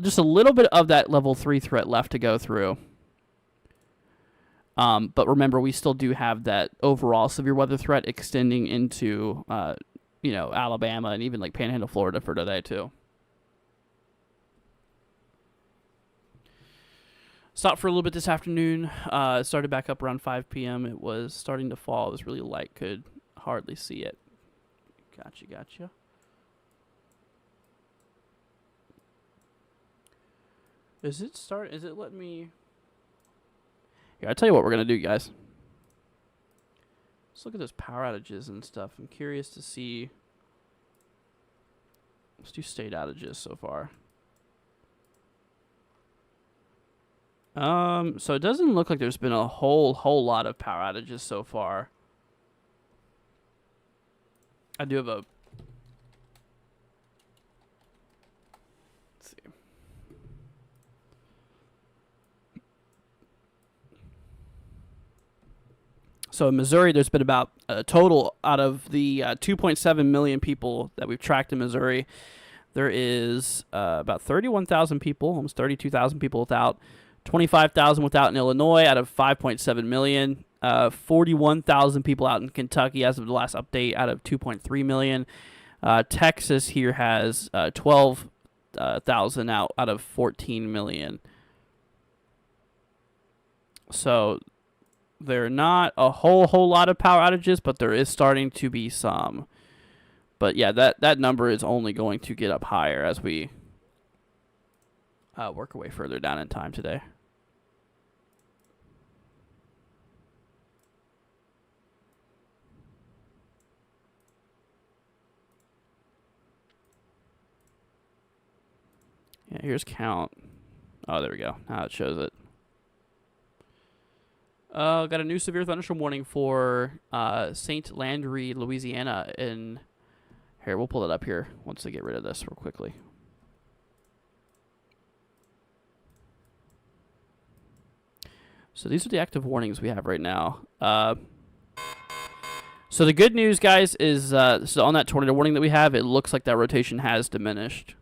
just a little bit of that level 3 threat left to go through. But remember, we still do have that overall severe weather threat extending into, Alabama and even like Panhandle, Florida for today too. Stopped for a little bit this afternoon. It started back up around 5 p.m. It was starting to fall. It was really light. Could hardly see it. Gotcha. Is it letting me... Here, I'll tell you what we're going to do, guys. Let's look at those power outages and stuff. I'm curious to see... Let's do state outages so far. So it doesn't look like there's been a whole lot of power outages so far. I do have a... Let's see. So in Missouri, there's been about a total out of the 2.7 million people that we've tracked in Missouri. There is about 31,000 people, almost 32,000 people without, 25,000 without in Illinois out of 5.7 million, 41,000 people out in Kentucky as of the last update out of 2.3 million. Texas here has 12,000 out of 14 million. So there are not a whole lot of power outages, but there is starting to be some. But yeah, that number is only going to get up higher as we work our way further down in time today. Yeah, here's count. Oh, there we go. Now it shows it. Got a new severe thunderstorm warning for St. Landry, Louisiana. Here, we'll pull it up here once they get rid of this real quickly. So these are the active warnings we have right now. So the good news, guys, is so on that tornado warning that we have, it looks like that rotation has diminished.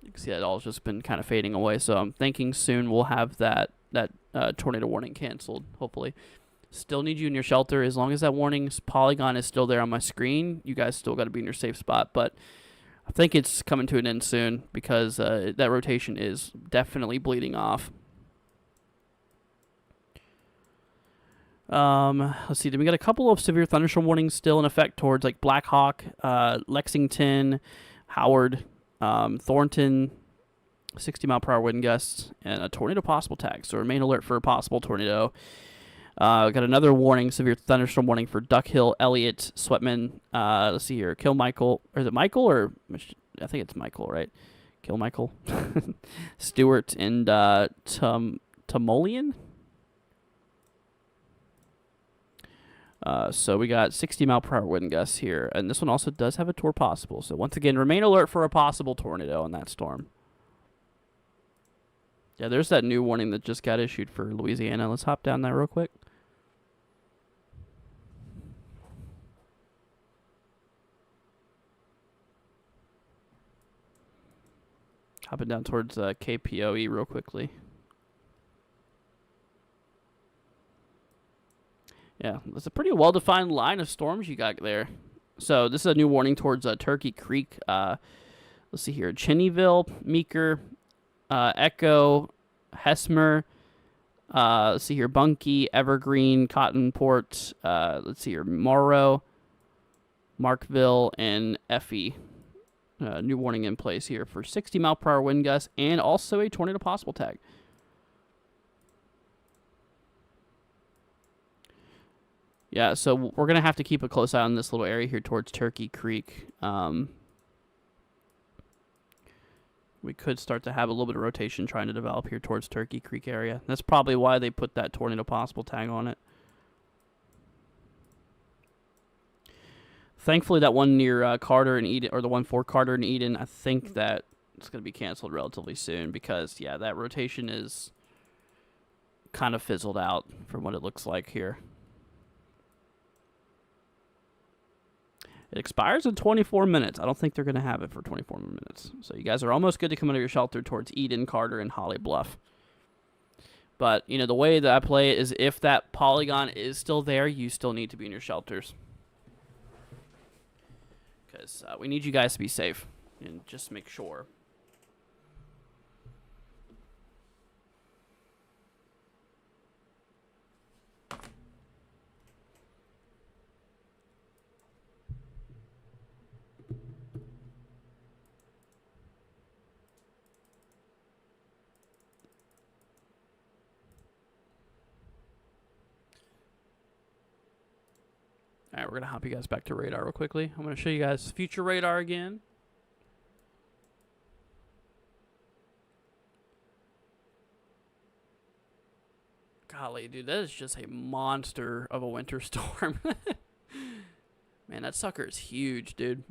You can see that all has just been kind of fading away. So I'm thinking soon we'll have that tornado warning canceled, hopefully. Still need you in your shelter. As long as that warning's polygon is still there on my screen, you guys still got to be in your safe spot. But I think it's coming to an end soon because that rotation is definitely bleeding off. Let's see. Then we got a couple of severe thunderstorm warnings still in effect towards like Black Hawk, Lexington, Howard, Thornton, 60-mile-per-hour wind gusts, and a tornado possible tag. So remain alert for a possible tornado. Got another warning, severe thunderstorm warning for Duck Hill, Elliott, Sweatman. Let's see here. Kill Michael. Or is it Michael or... I think it's Michael, right? Kill Michael. Stewart and Timoleon. So we got 60-mile-per-hour wind gusts here. And this one also does have a tour possible. So once again, remain alert for a possible tornado in that storm. Yeah, there's that new warning that just got issued for Louisiana. Let's hop down that real quick. Hopping down towards KPOE real quickly. Yeah, it's a pretty well-defined line of storms you got there. So this is a new warning towards Turkey Creek. Let's see here. Cheneyville, Meeker, Echo, Hesmer. Let's see here. Bunkie, Evergreen, Cottonport. Let's see here. Morrow, Markville, and Effie. New warning in place here for 60-mile-per-hour wind gusts and also a tornado possible tag. Yeah, so we're going to have to keep a close eye on this little area here towards Turkey Creek. We could start to have a little bit of rotation trying to develop here towards Turkey Creek area. That's probably why they put that tornado possible tag on it. Thankfully, that one near Carter and Eden, or the one for Carter and Eden, I think that it's going to be canceled relatively soon because, yeah, that rotation is kind of fizzled out from what it looks like here. It expires in 24 minutes. I don't think they're going to have it for 24 minutes. So you guys are almost good to come out of your shelter towards Eden, Carter, and Holly Bluff. But, you know, the way that I play it is if that polygon is still there, you still need to be in your shelters. Because we need you guys to be safe and just make sure. All right, we're going to hop you guys back to radar real quickly. I'm going to show you guys future radar again. Golly, dude, that is just a monster of a winter storm. Man, that sucker is huge, dude.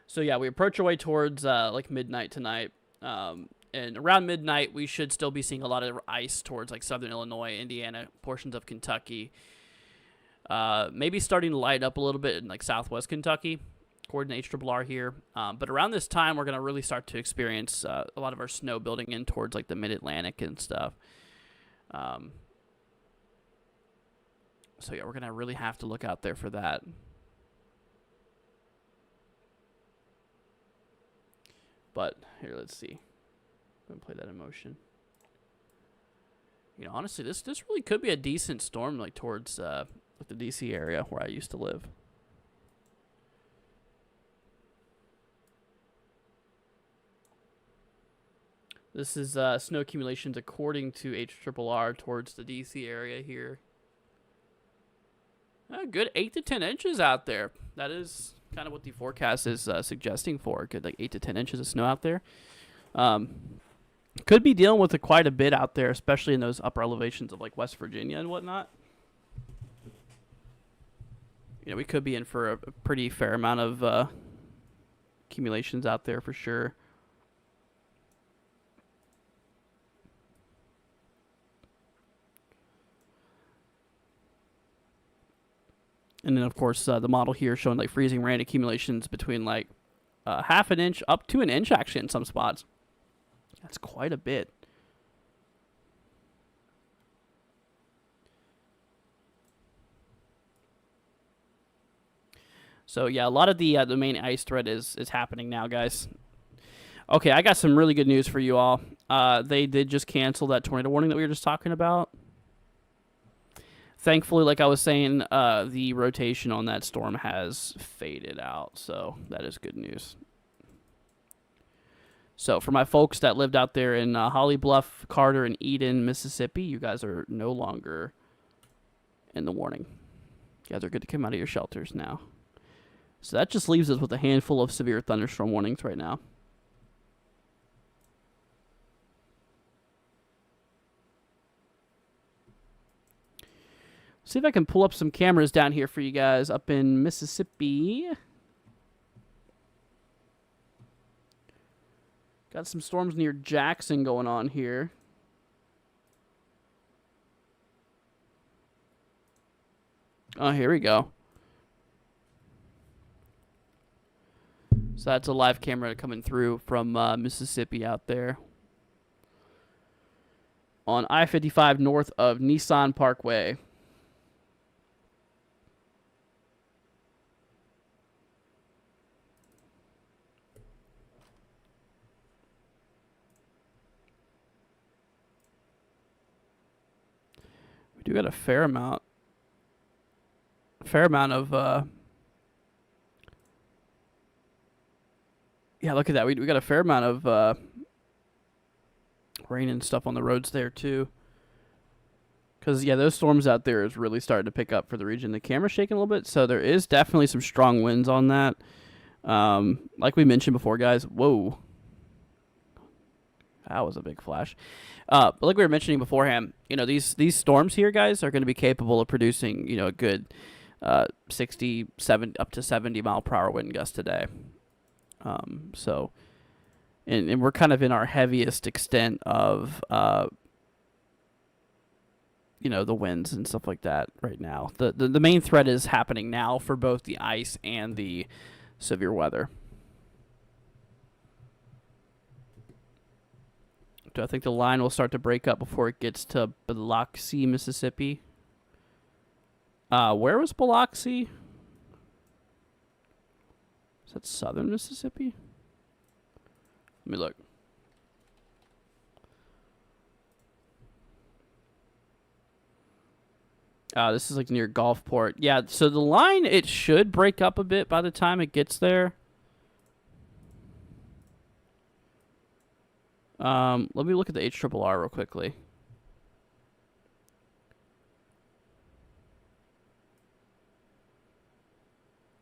So yeah, we approach our way towards like midnight tonight. And around midnight, we should still be seeing a lot of ice towards like southern Illinois, Indiana, portions of Kentucky. Maybe starting to light up a little bit in like southwest Kentucky, according to HRRR here. But around this time, we're going to really start to experience a lot of our snow building in towards like the mid-Atlantic and stuff. So yeah, we're going to really have to look out there for that. But here, let's see. I'm going to play that in motion. You know, honestly, this really could be a decent storm like towards the DC area where I used to live. This is snow accumulations according to HRRR towards the DC area here. A good 8 to 10 inches out there. That is kind of what the forecast is suggesting for. Good, like 8 to 10 inches of snow out there. Could be dealing with quite a bit out there, especially in those upper elevations of like West Virginia and whatnot. You know, we could be in for a pretty fair amount of accumulations out there for sure. And then, of course, the model here showing like freezing rain accumulations between like half an inch up to an inch, actually, in some spots. That's quite a bit. So, yeah, a lot of the main ice threat is happening now, guys. Okay, I got some really good news for you all. They did just cancel that tornado warning that we were just talking about. Thankfully, like I was saying, the rotation on that storm has faded out, so that is good news. So for my folks that lived out there in Holly Bluff, Carter, and Eden, Mississippi, you guys are no longer in the warning. You guys are good to come out of your shelters now. So that just leaves us with a handful of severe thunderstorm warnings right now. See if I can pull up some cameras down here for you guys up in Mississippi. Got some storms near Jackson going on here. Oh, here we go. So that's a live camera coming through from Mississippi out there. On I-55 north of Nissan Parkway. We do got a fair amount of yeah, look at that. We got a fair amount of rain and stuff on the roads there too. Cause yeah, those storms out there is really starting to pick up for the region. The camera's shaking a little bit, so there is definitely some strong winds on that. Like we mentioned before, guys. Whoa. That was a big flash. But like we were mentioning beforehand, you know, these storms here, guys, are going to be capable of producing, you know, a good 60, 70, up to 70 mile per hour wind gust today. So, and we're kind of in our heaviest extent of, you know, the winds and stuff like that right now. The main threat is happening now for both the ice and the severe weather. Do I think the line will start to break up before it gets to Biloxi, Mississippi? Where was Biloxi? Is that southern Mississippi? Let me look. This is like near Gulfport. Yeah, so the line, it should break up a bit by the time it gets there. Let me look at the HRRR real quickly.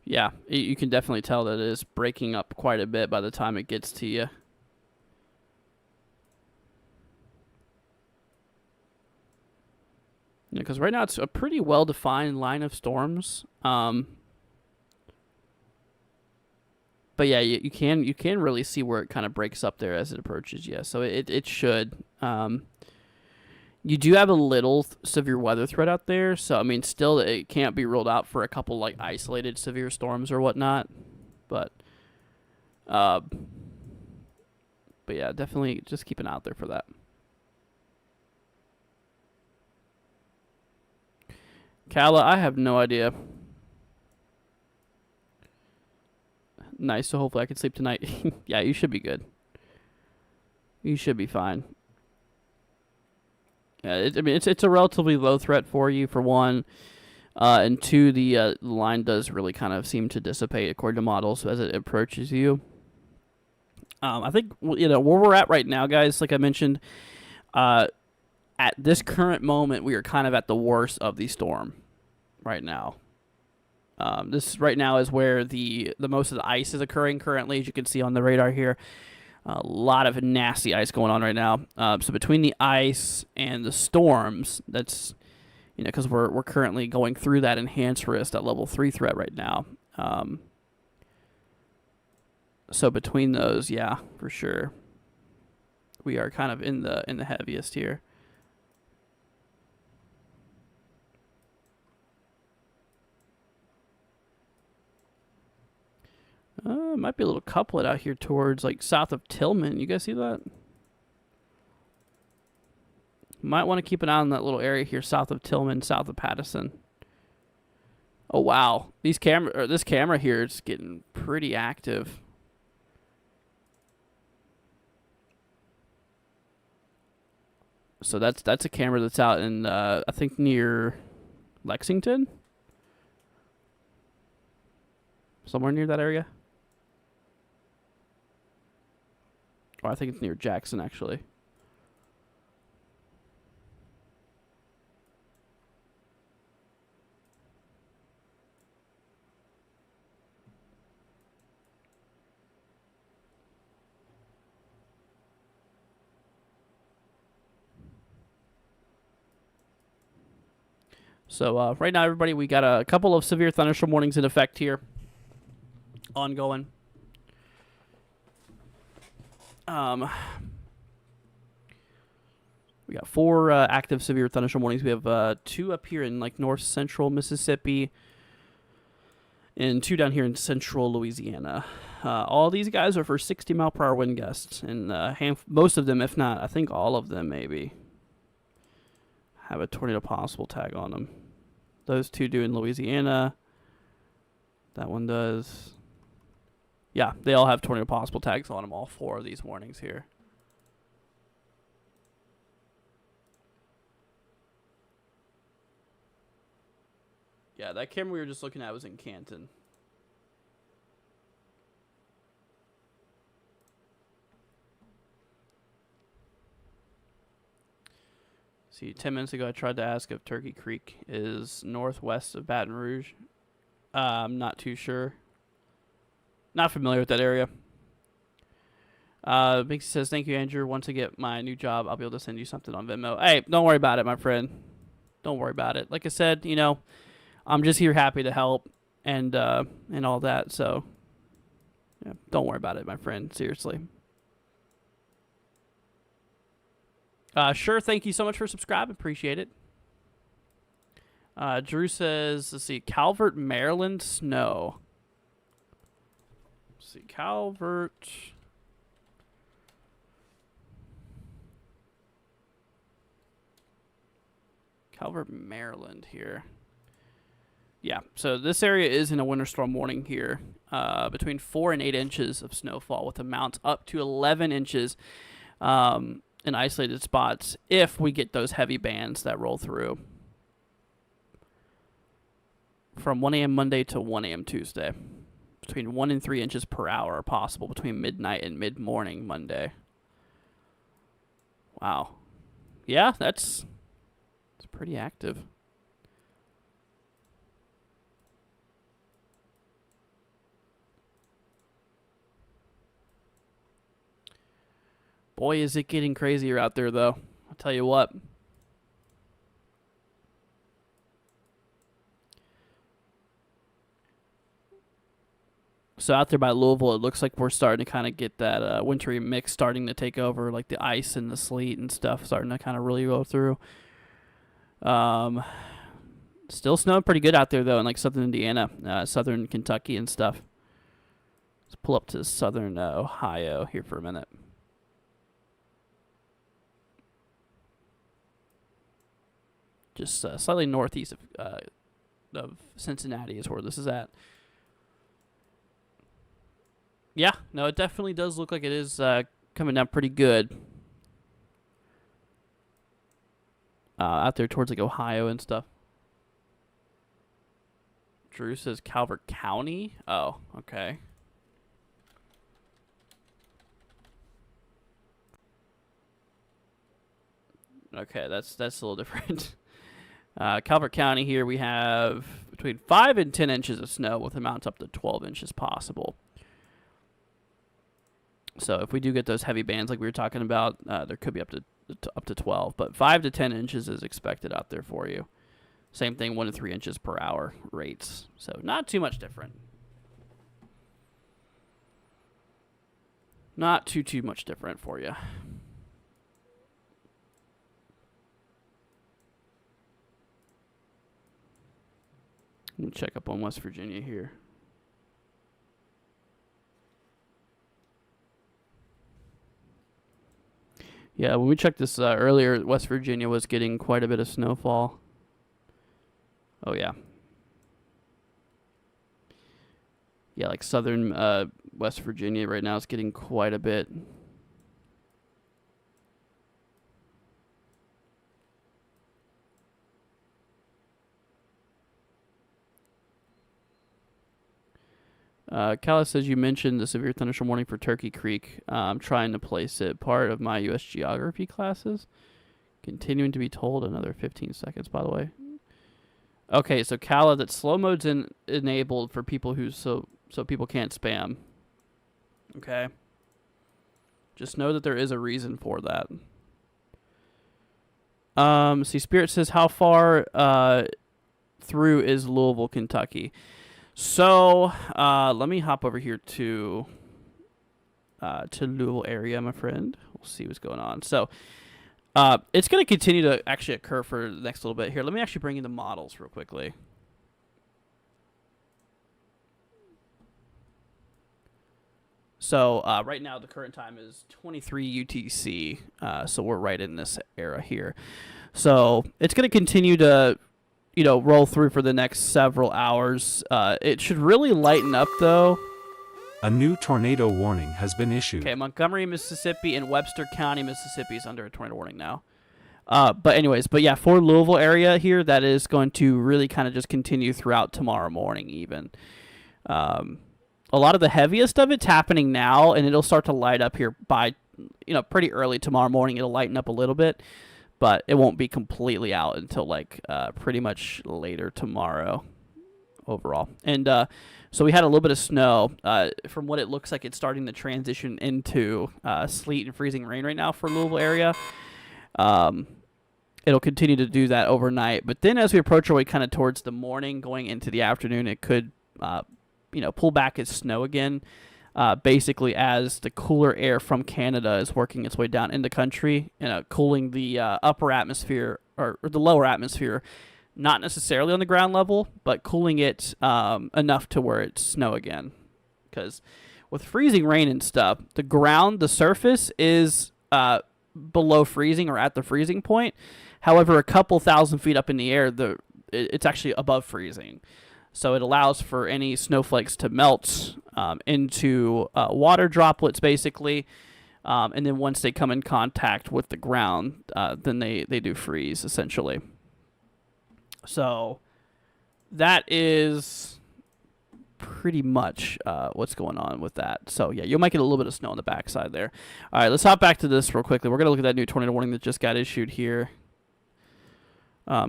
Yeah, you can definitely tell that it is breaking up quite a bit by the time it gets to you. Yeah, because right now it's a pretty well-defined line of storms. But yeah, you can really see where it kind of breaks up there as it approaches. Yeah, so it should. You do have a little severe weather threat out there, so I mean, still it can't be ruled out for a couple like isolated severe storms or whatnot. But, uh, but yeah, definitely just keep an eye out there for that. Kala, I have no idea. Nice, so hopefully I can sleep tonight. Yeah, you should be good. You should be fine. Yeah, I mean, it's a relatively low threat for you, for one. And two, the line does really kind of seem to dissipate according to models as it approaches you. I think, where we're at right now, guys, like I mentioned, at this current moment, we are kind of at the worst of the storm right now. This right now is where the most of the ice is occurring currently, as you can see on the radar here. A lot of nasty ice going on right now. So between the ice and the storms, that's, because we're currently going through that enhanced risk, that level 3 threat right now. So between those, yeah, for sure, we are kind of in the heaviest here. Might be a little couplet out here towards like south of Tillman. You guys see that? Might want to keep an eye on that little area here south of Tillman, south of Pattison. Oh wow, this camera here is getting pretty active. So that's a camera that's out in I think near Lexington, somewhere near that area. Or I think it's near Jackson, actually. So right now, everybody, we got a couple of severe thunderstorm warnings in effect here. Ongoing. We got 4 active severe thunderstorm warnings. We have 2 up here in like north central Mississippi, and 2 down here in central Louisiana. All these guys are for 60-mile-per-hour wind gusts, and most of them, if not, I think all of them maybe, have a tornado possible tag on them. Those 2 do in Louisiana. That one does. Yeah, they all have tornado possible tags on them, all 4 of these warnings here. Yeah, that camera we were just looking at was in Canton. See, 10 minutes ago I tried to ask if Turkey Creek is northwest of Baton Rouge. I'm not too sure. Not familiar with that area. Bixie says, thank you, Andrew. Once I get my new job, I'll be able to send you something on Venmo. Hey, don't worry about it, my friend. Don't worry about it. Like I said, I'm just here happy to help and all that. So, yeah, don't worry about it, my friend. Seriously. Sure, thank you so much for subscribing. Appreciate it. Drew says, let's see, Calvert, Maryland, snow. Let's see, Calvert, Maryland here. Yeah, so this area is in a winter storm warning here. Between 4 and 8 inches of snowfall, with amounts up to 11 inches in isolated spots if we get those heavy bands that roll through from 1 a.m. Monday to 1 a.m. Tuesday. Between 1 and 3 inches per hour are possible between midnight and mid-morning Monday. Wow. Yeah, it's pretty active. Boy, is it getting crazier out there, though. I'll tell you what. So out there by Louisville, it looks like we're starting to kind of get that wintry mix starting to take over, like the ice and the sleet and stuff starting to kind of really go through. Still snowing pretty good out there, though, in like southern Indiana, southern Kentucky and stuff. Let's pull up to southern Ohio here for a minute. Just slightly northeast of Cincinnati is where this is at. Yeah, no, it definitely does look like it is coming down pretty good. Out there towards like Ohio and stuff. Drew says Calvert County. Oh, okay. Okay, that's a little different. Calvert County here we have between 5 and 10 inches of snow with amounts up to 12 inches possible. So if we do get those heavy bands like we were talking about, there could be up to 12, but 5 to 10 inches is expected out there for you. Same thing, 1 to 3 inches per hour rates. So not too much different. Not too much different for you. Let me check up on West Virginia here. Yeah, when we checked this earlier, West Virginia was getting quite a bit of snowfall. Oh, yeah. Yeah, like southern West Virginia right now is getting quite a bit. Callis says you mentioned the severe thunderstorm warning for Turkey Creek. I'm trying to place it. Part of my U.S. geography classes. Continuing to be told another 15 seconds, by the way. Okay, so Calla, that slow mode's enabled for people who so people can't spam. Okay. Just know that there is a reason for that. See, Spirit says how far through is Louisville, Kentucky? So, let me hop over here to Louisville area, my friend. We'll see what's going on. So, it's going to continue to actually occur for the next little bit here. Let me actually bring in the models real quickly. So, right now the current time is 23 UTC, so we're right in this era here. So, it's going to continue to roll through for the next several hours. It should really lighten up, though. A new tornado warning has been issued. Okay, Montgomery, Mississippi, and Webster County, Mississippi is under a tornado warning now. But yeah, for Louisville area here, that is going to really kind of just continue throughout tomorrow morning even. A lot of the heaviest of it's happening now, and it'll start to light up here by, pretty early tomorrow morning. It'll lighten up a little bit. But it won't be completely out until pretty much later tomorrow overall. And so we had a little bit of snow. From what it looks like, it's starting to transition into sleet and freezing rain right now for Louisville area. It'll continue to do that overnight. But then as we approach our way kind of towards the morning, going into the afternoon, it could pull back as snow again. Basically as the cooler air from Canada is working its way down in the country, cooling the upper atmosphere or the lower atmosphere, not necessarily on the ground level, but cooling it enough to where it's snow again. Because with freezing rain and stuff, the surface is below freezing or at the freezing point. However, a couple thousand feet up in the air, it's actually above freezing. So it allows for any snowflakes to melt into water droplets, basically. And then once they come in contact with the ground, then they do freeze, essentially. So that is pretty much what's going on with that. So, yeah, you might get a little bit of snow on the backside there. All right, let's hop back to this real quickly. We're going to look at that new tornado warning that just got issued here.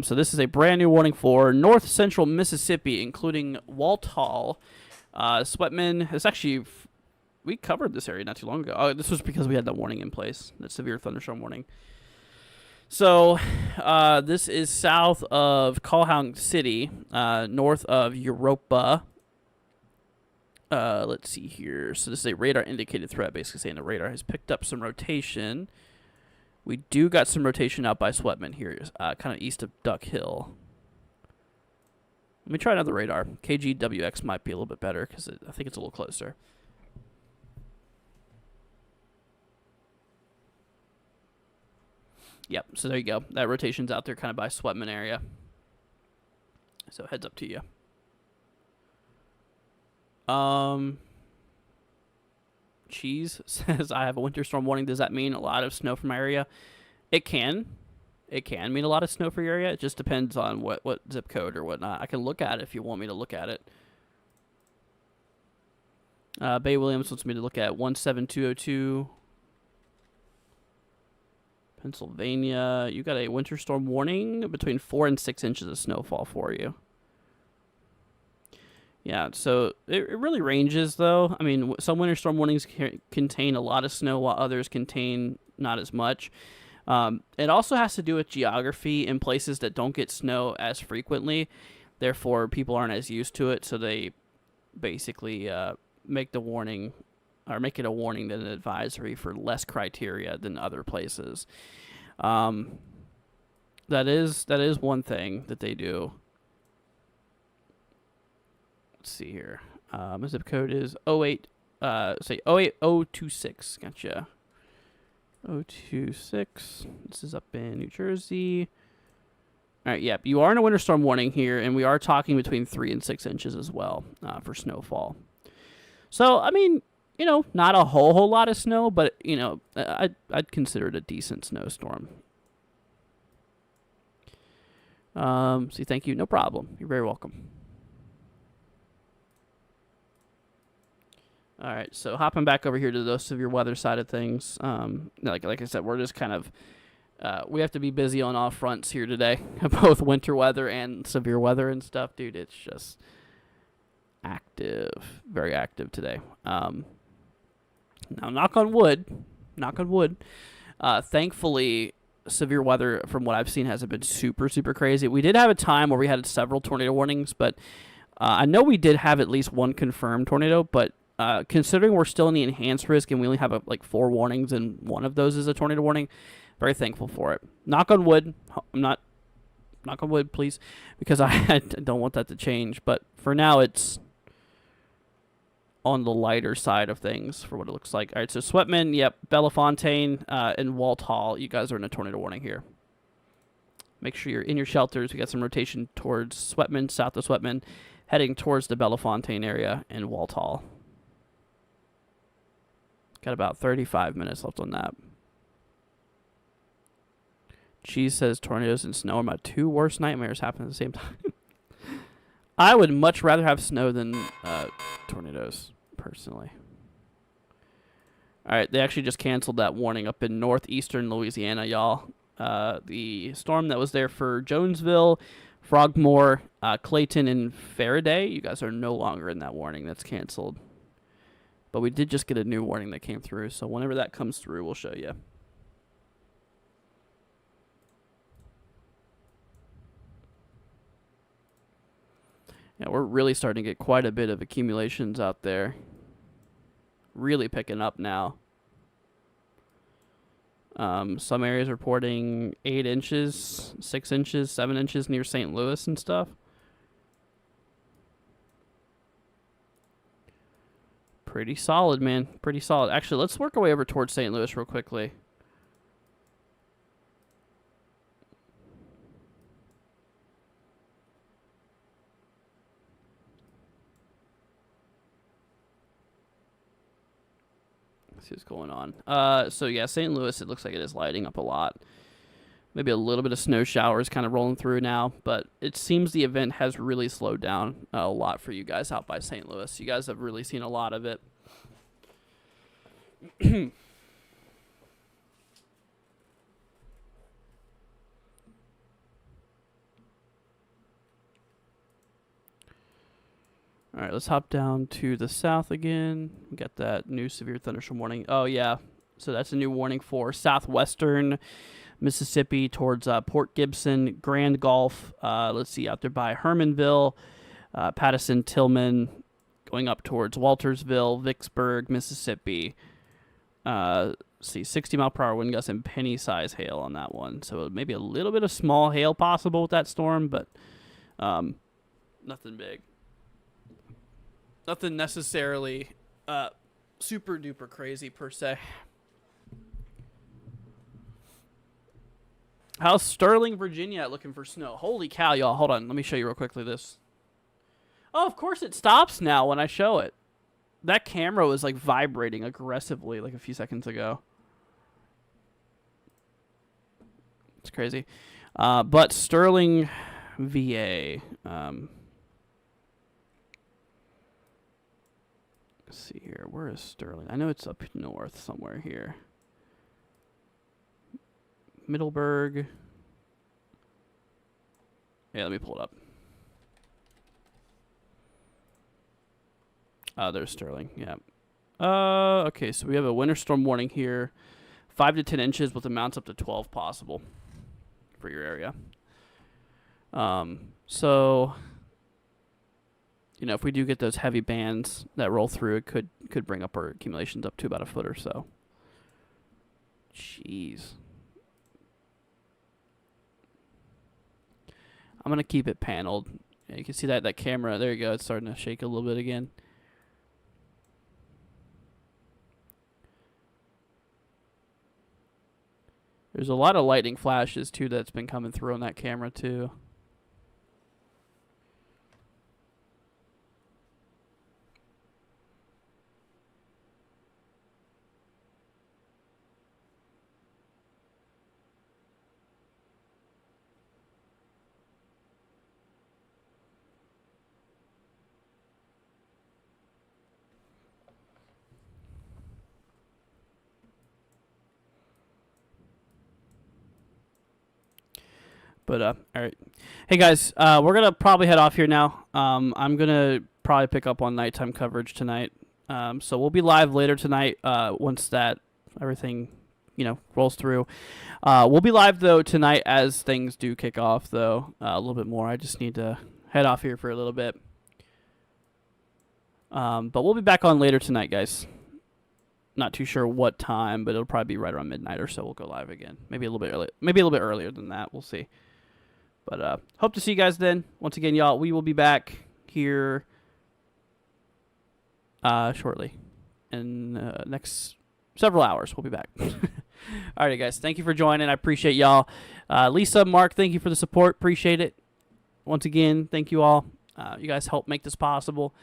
So this is a brand new warning for north central Mississippi, including Walthall, Sweatman. It's actually we covered this area not too long ago. Oh, this was because we had that warning in place, that severe thunderstorm warning. So, this is south of Calhoun City, north of Europa. Let's see here. So this is a radar indicated threat, basically saying the radar has picked up some rotation. We do got some rotation out by Sweatman here, kind of east of Duck Hill. Let me try another radar. KGWX might be a little bit better because I think it's a little closer. Yep, so there you go. That rotation's out there kind of by Sweatman area. So heads up to you. Cheese says, I have a winter storm warning. Does that mean a lot of snow for my area? It can. It can mean a lot of snow for your area. It just depends on what zip code or whatnot. I can look at it if you want me to look at it. Bay Williams wants me to look at 17202. Pennsylvania. You got a winter storm warning between 4 and 6 inches of snowfall for you. Yeah, so it really ranges, though. I mean, some winter storm warnings contain a lot of snow, while others contain not as much. It also has to do with geography in places that don't get snow as frequently. Therefore, people aren't as used to it, so they basically make the warning, or make it a warning than an advisory for less criteria than other places. That is one thing that they do. Let's see here. My zip code is 08026. Gotcha. 026. This is up in New Jersey. All right, yep. You are in a winter storm warning here, and we are talking between 3 and 6 inches as well for snowfall. So, I mean, you know, not a whole lot of snow, but, you know, I'd consider it a decent snowstorm. So thank you. No problem. You're very welcome. All right, so hopping back over here to the severe weather side of things. Like I said, we're just kind of we have to be busy on all fronts here today, both winter weather and severe weather and stuff, dude. It's just active, very active today. Now, knock on wood. Thankfully, severe weather, from what I've seen, hasn't been super crazy. We did have a time where we had several tornado warnings, but I know we did have at least one confirmed tornado, but considering we're still in the enhanced risk and we only have like 4 warnings and one of those is a tornado warning, very thankful for it. Knock on wood. Knock on wood, please, because I don't want that to change. But for now, it's on the lighter side of things for what it looks like. All right, so Sweatman, yep, Bellefontaine, and Walt Hall, you guys are in a tornado warning here. Make sure you're in your shelters. We got some rotation towards Sweatman, south of Sweatman, heading towards the Bellefontaine area and Walt Hall. Got about 35 minutes left on that. Cheese says tornadoes and snow are my 2 worst nightmares happen at the same time. I would much rather have snow than tornadoes, personally. All right, they actually just canceled that warning up in northeastern Louisiana, y'all. The storm that was there for Jonesville, Frogmore, Clayton, and Faraday, you guys are no longer in that warning. That's canceled. But we did just get a new warning that came through, so whenever that comes through, we'll show you. Yeah, we're really starting to get quite a bit of accumulations out there. Really picking up now. Some areas reporting 8 inches, 6 inches, 7 inches near St. Louis and stuff. Pretty solid, man. Pretty solid. Actually, let's work our way over towards St. Louis real quickly. Let's see what's going on. So yeah, St. Louis, it looks like it is lighting up a lot. Maybe a little bit of snow showers kind of rolling through now, but it seems the event has really slowed down a lot for you guys out by St. Louis. You guys have really seen a lot of it. All right, let's hop down to the south again. We got that new severe thunderstorm warning. Oh, yeah. So that's a new warning for southwestern Mississippi towards Port Gibson, Grand Gulf. Let's see, out there by Hermanville, Pattison, Tillman, going up towards Waltersville, Vicksburg, Mississippi. See, 60-mile-per-hour wind gusts and penny-size hail on that one. So maybe a little bit of small hail possible with that storm, but nothing big. Nothing necessarily super-duper crazy per se. How's Sterling, Virginia looking for snow? Holy cow, y'all. Hold on. Let me show you real quickly this. Oh, of course it stops now when I show it. That camera was like vibrating aggressively like a few seconds ago. It's crazy. But Sterling, VA. Let's see here. Where is Sterling? I know it's up north somewhere here. Middleburg. Yeah, let me pull it up. There's Sterling. Yeah. Okay, so we have a winter storm warning here. 5 to 10 inches with amounts up to 12 possible for your area. So, you know, if we do get those heavy bands that roll through, it could bring up our accumulations up to about a foot or so. Jeez. I'm going to keep it paneled. Yeah, you can see that camera. There you go. It's starting to shake a little bit again. There's a lot of lightning flashes, too, that's been coming through on that camera, too. But, all right. Hey, guys, we're going to probably head off here now. I'm going to probably pick up on nighttime coverage tonight. So we'll be live later tonight once that everything, you know, rolls through. We'll be live, though, tonight as things do kick off, though, a little bit more. I just need to head off here for a little bit. But we'll be back on later tonight, guys. Not too sure what time, but it'll probably be right around midnight or so. We'll go live again. Maybe a little bit early. Maybe a little bit earlier than that. We'll see. But hope to see you guys then. Once again, y'all, we will be back here shortly. In the next several hours, we'll be back. All right, guys. Thank you for joining. I appreciate y'all. Lisa, Mark, thank you for the support. Appreciate it. Once again, thank you all. You guys help make this possible.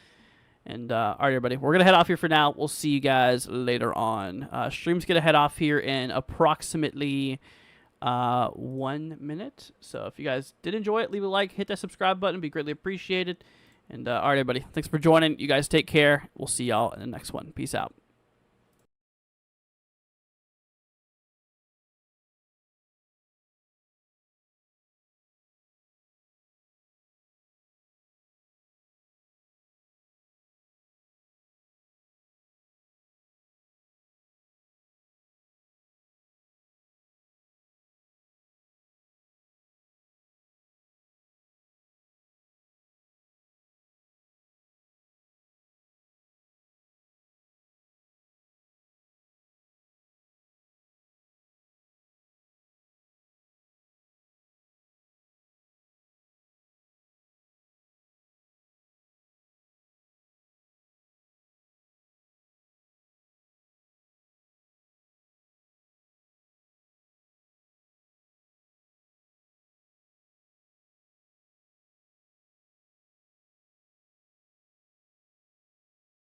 And all right, everybody. We're going to head off here for now. We'll see you guys later on. Stream's going to head off here in approximately 1 minute. So if you guys did enjoy it, leave a like, hit that subscribe button. It'd be greatly appreciated. And all right, everybody. Thanks for joining. You guys take care. We'll see y'all in the next one. Peace out.